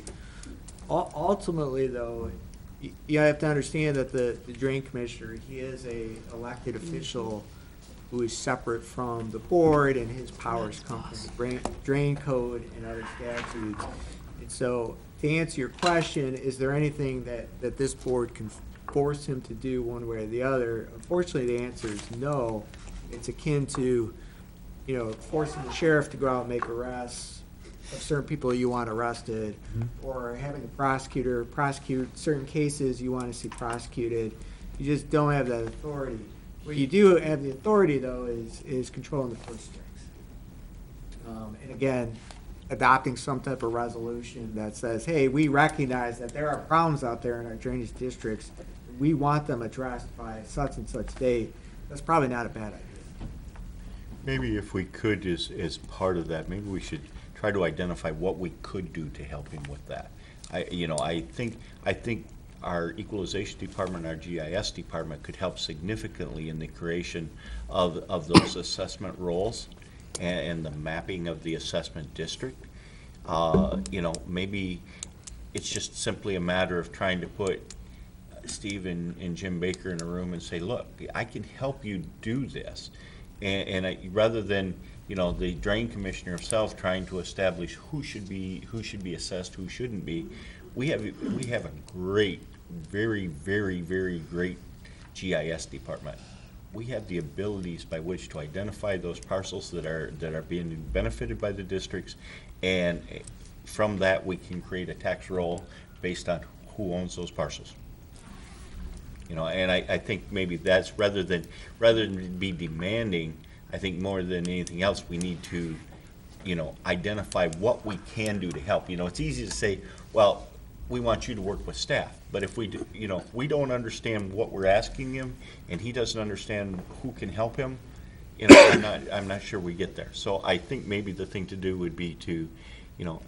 Ultimately, though, you have to understand that the drain commissioner, he is a elected official who is separate from the board, and his powers come from the drain code and other statutes. And so, to answer your question, is there anything that this board can force him to do one way or the other? Unfortunately, the answer is no. It's akin to, forcing the sheriff to go out and make arrests of certain people you want arrested, or having the prosecutor prosecute certain cases you want to see prosecuted. You just don't have that authority. What you do have the authority, though, is controlling the purse strings. And again, adopting some type of resolution that says, hey, we recognize that there are problems out there in our drainage districts. We want them addressed by such and such date. That's probably not a bad idea. Maybe if we could, as part of that, maybe we should try to identify what we could do to help him with that. I think our equalization department, our GIS department could help significantly in the creation of those assessment roles and the mapping of the assessment district. Maybe it's just simply a matter of trying to put Steve and Jim Baker in a room and say, look, I can help you do this. And rather than, the drain commissioner himself trying to establish who should be assessed, who shouldn't be, we have a great, very, very, very great GIS department. We have the abilities by which to identify those parcels that are being benefited by the districts, and from that we can create a tax roll based on who owns those parcels. You know, and I think maybe that's, rather than be demanding, I think more than anything else, we need to, you know, identify what we can do to help. You know, it's easy to say, well, we want you to work with staff, but if we do, you know, if we don't understand what we're asking him, and he doesn't understand who can help him, you know, I'm not sure we get there. So I think maybe the thing to do would be to, you know,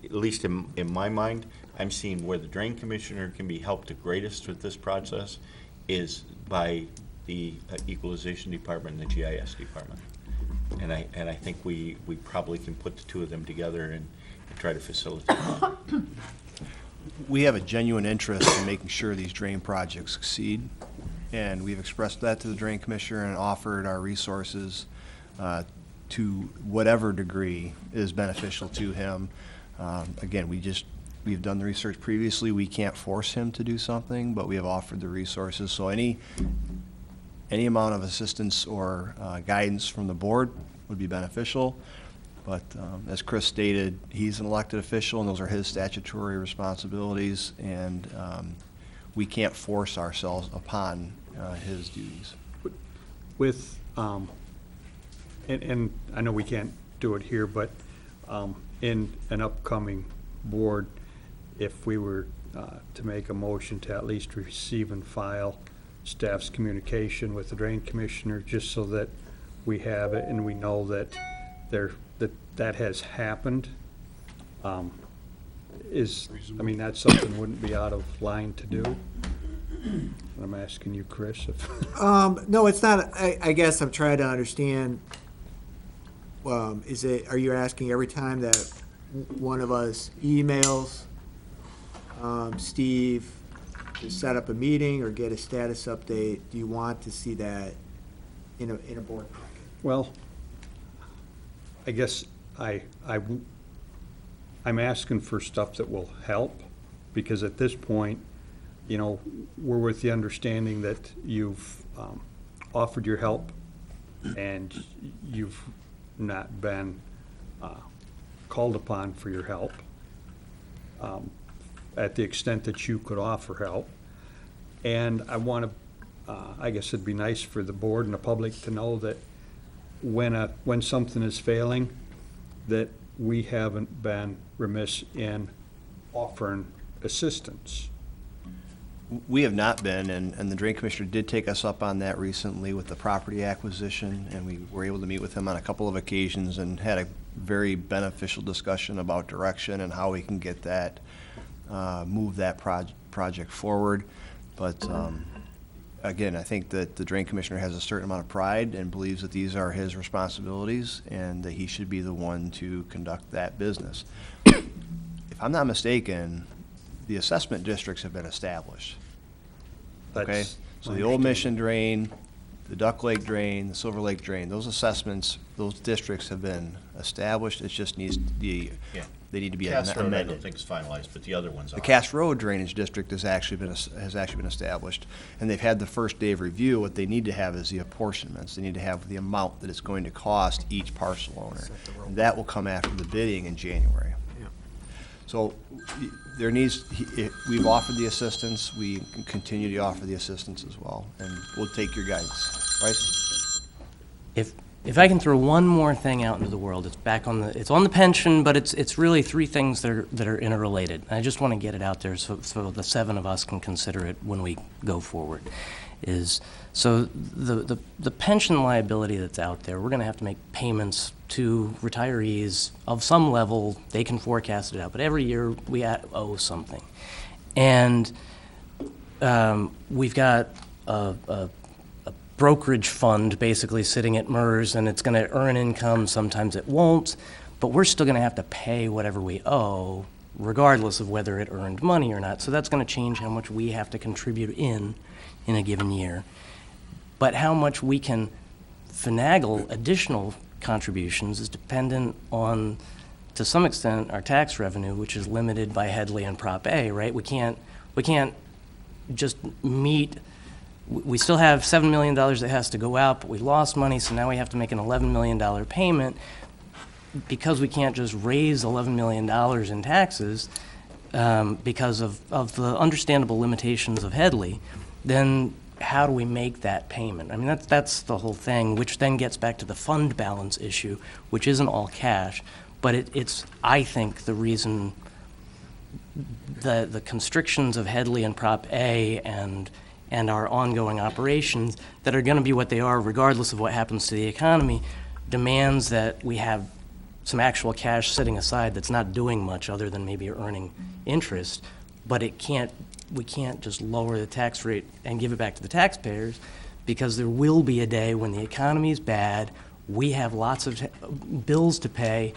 at least in my mind, I'm seeing where the drain commissioner can be helped the greatest with this process is by the equalization department and the GIS department. And I think we probably can put the two of them together and try to facilitate that. We have a genuine interest in making sure these drain projects succeed, and we've expressed that to the drain commissioner and offered our resources to whatever degree is beneficial to him. Again, we've done the research previously. We can't force him to do something, but we have offered the resources. So any amount of assistance or guidance from the board would be beneficial. But as Chris stated, he's an elected official, and those are his statutory responsibilities, and we can't force ourselves upon his duties. With, and I know we can't do it here, but in an upcoming board, if we were to make a motion to at least receive and file staff's communication with the drain commissioner, just so that we have it and we know that that has happened, I mean, that's something wouldn't be out of line to do. I'm asking you, Chris, if. No, it's not. I guess I'm trying to understand. Are you asking every time that one of us emails Steve to set up a meeting or get a status update, do you want to see that in a board packet? Well, I guess I'm asking for stuff that will help, because at this point, you know, we're with the understanding that you've offered your help and you've not been called upon for your help at the extent that you could offer help. And I want to, I guess it'd be nice for the board and the public to know that when something is failing, that we haven't been remiss in offering assistance. We have not been, and the drain commissioner did take us up on that recently with the property acquisition, and we were able to meet with him on a couple of occasions and had a very beneficial discussion about direction and how we can get that, move that project forward. But again, I think that the drain commissioner has a certain amount of pride and believes that these are his responsibilities and that he should be the one to conduct that business. If I'm not mistaken, the assessment districts have been established. Okay, so the Old Mission drain, the Duck Lake drain, the Silver Lake drain, those assessments, those districts have been established. It just needs to be, they need to be Cass Road, I amended. don't think is finalized, but the other ones are. The Cass Road Drainage District has actually been established, and they've had the first day of review. What they need to have is the apportionments. They need to have the amount that it's going to cost each parcel owner. And that will come after the bidding in January. So there we've offered the assistance. We can continue to offer the assistance as well, and we'll take your guidance. Right? If I can throw one more thing out into the world, it's on the pension, but it's really three things that are interrelated. I just want to get it out there so the seven of us can consider it when we go forward. So the pension liability that's out there, we're going to have to make payments to retirees of some level. They can forecast it out, but every year we owe something. And we've got a brokerage fund basically sitting at MERS, and it's going to earn income, sometimes it won't, but we're still going to have to pay whatever we owe regardless of whether it earned money or not. So that's going to change how much we have to contribute in a given year. But how much we can finagle additional contributions is dependent on, to some extent, our tax revenue, which is limited by Headley and Prop A, right? We can't just meet. We still have $7 million that has to go out, but we lost money, so now we have to make an $11 million payment. Because we can't just raise $11 million in taxes because of the understandable limitations of Headley, then how do we make that payment? I mean, that's the whole thing, which then gets back to the fund balance issue, which isn't all cash, but it's, I think, the reason the constrictions of Headley and Prop A and our ongoing operations that are going to be what they are regardless of what happens to the economy demands that we have some actual cash sitting aside that's not doing much other than maybe earning interest, but we can't just lower the tax rate and give it back to the taxpayers, because there will be a day when the economy is bad, we have lots of bills to pay,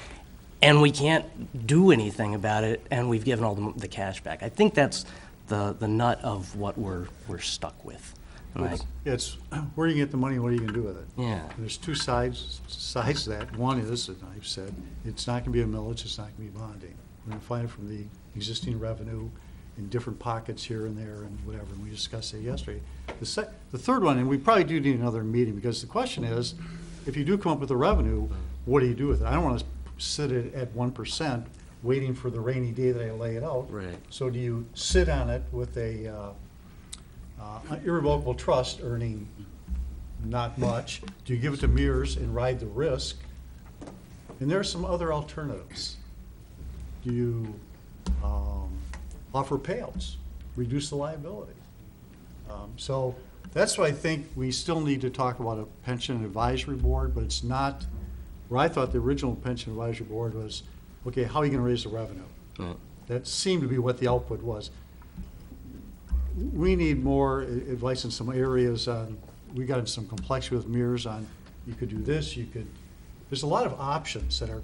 and we can't do anything about it, and we've given all the cash back. I think that's the nut of what we're stuck with. It's where you get the money, what are you going to do with it? Yeah. And there's two sides to that. One is, and I've said, it's not going to be a millage, it's not going to be bonding. We're going to find it from the existing revenue in different pockets here and there and whatever, and we discussed it yesterday. The third one, and we probably do need another meeting, because the question is, if you do come up with the revenue, what do you do with it? I don't want to sit it at 1%, waiting for the rainy day that I lay it out. Right. So do you sit on it with a irrevocable trust earning not much? Do you give it to Mears and ride the risk? And there are some other alternatives. Do you offer payouts, reduce the liability? So that's why I think we still need to talk about a pension advisory board, but it's not, where I thought the original pension advisory board was, okay, how are you going to raise the revenue? Right. That seemed to be what the output was. We need more advice in some areas on, we got into some complexity with Mears on, you could do this, there's a lot of options that are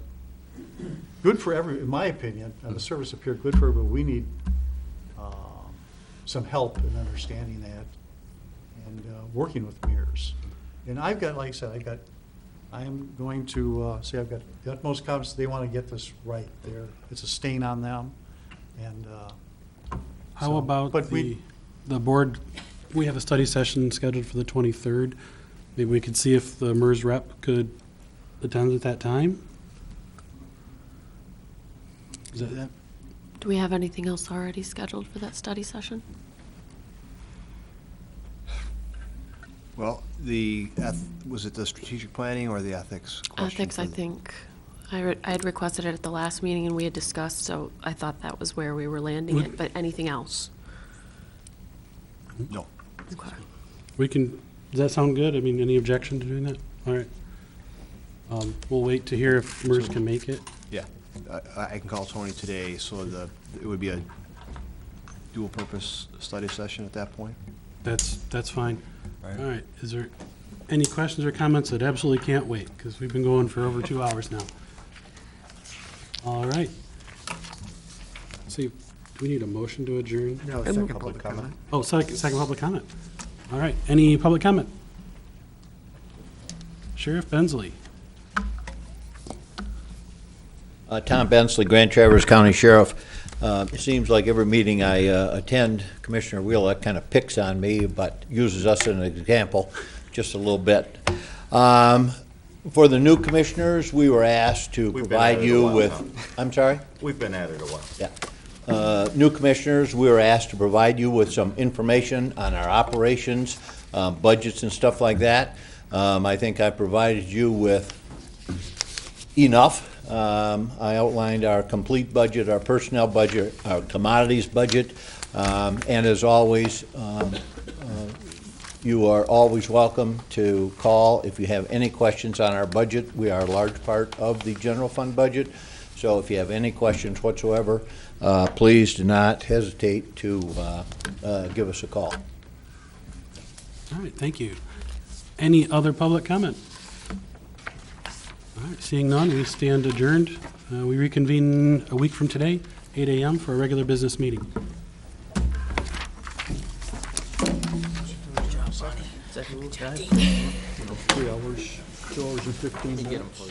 good for in my opinion, the service appear good for everybody. We need some help in understanding that and working with Mears. And I've got, like I said, I am going to say I've got the utmost confidence they want to get this right. It's a stain on them. And How about the board, we have a study session scheduled for the 23rd. Maybe we could see if the MERS rep could attend at that time? Is that? Do we have anything else already scheduled for that study session? Well, was it the strategic planning or the ethics question? Ethics, I think. I had requested it at the last meeting and we had discussed, so I thought that was where we were landing it, but anything else? No. Okay. We can, does that sound good? I mean, any objection to doing that? All right. We'll wait to hear if MERS can make it. Yeah, I can call Tony today, so it would be a dual-purpose study session at that point. That's fine. All right. Is there any questions or comments that absolutely can't wait? Because we've been going for over 2 hours now. All right. Let's see, do we need a motion to adjourn? No, second public comment. Oh, second public comment. All right. Any public comment? Sheriff Bensley. Tom Bensley, Grand Traverse County Sheriff. It seems like every meeting I attend, Commissioner Wheeler kind of picks on me, but uses us as an example just a little bit. For the new commissioners, we were asked to provide you with... I'm sorry? We've been at it a while. Yeah. New commissioners, we were asked to provide you with some information on our operations, budgets and stuff like that. I think I provided you with enough. I outlined our complete budget, our personnel budget, our commodities budget, and as always, you are always welcome to call if you have any questions on our budget. We are a large part of the general fund budget, so if you have any questions whatsoever, please do not hesitate to give us a call. All right, thank you. Any other public comment? All right, seeing none, we stand adjourned. We reconvene a week from today, 8 a.m. for a regular business meeting. 3 hours, 2 hours and 15 minutes.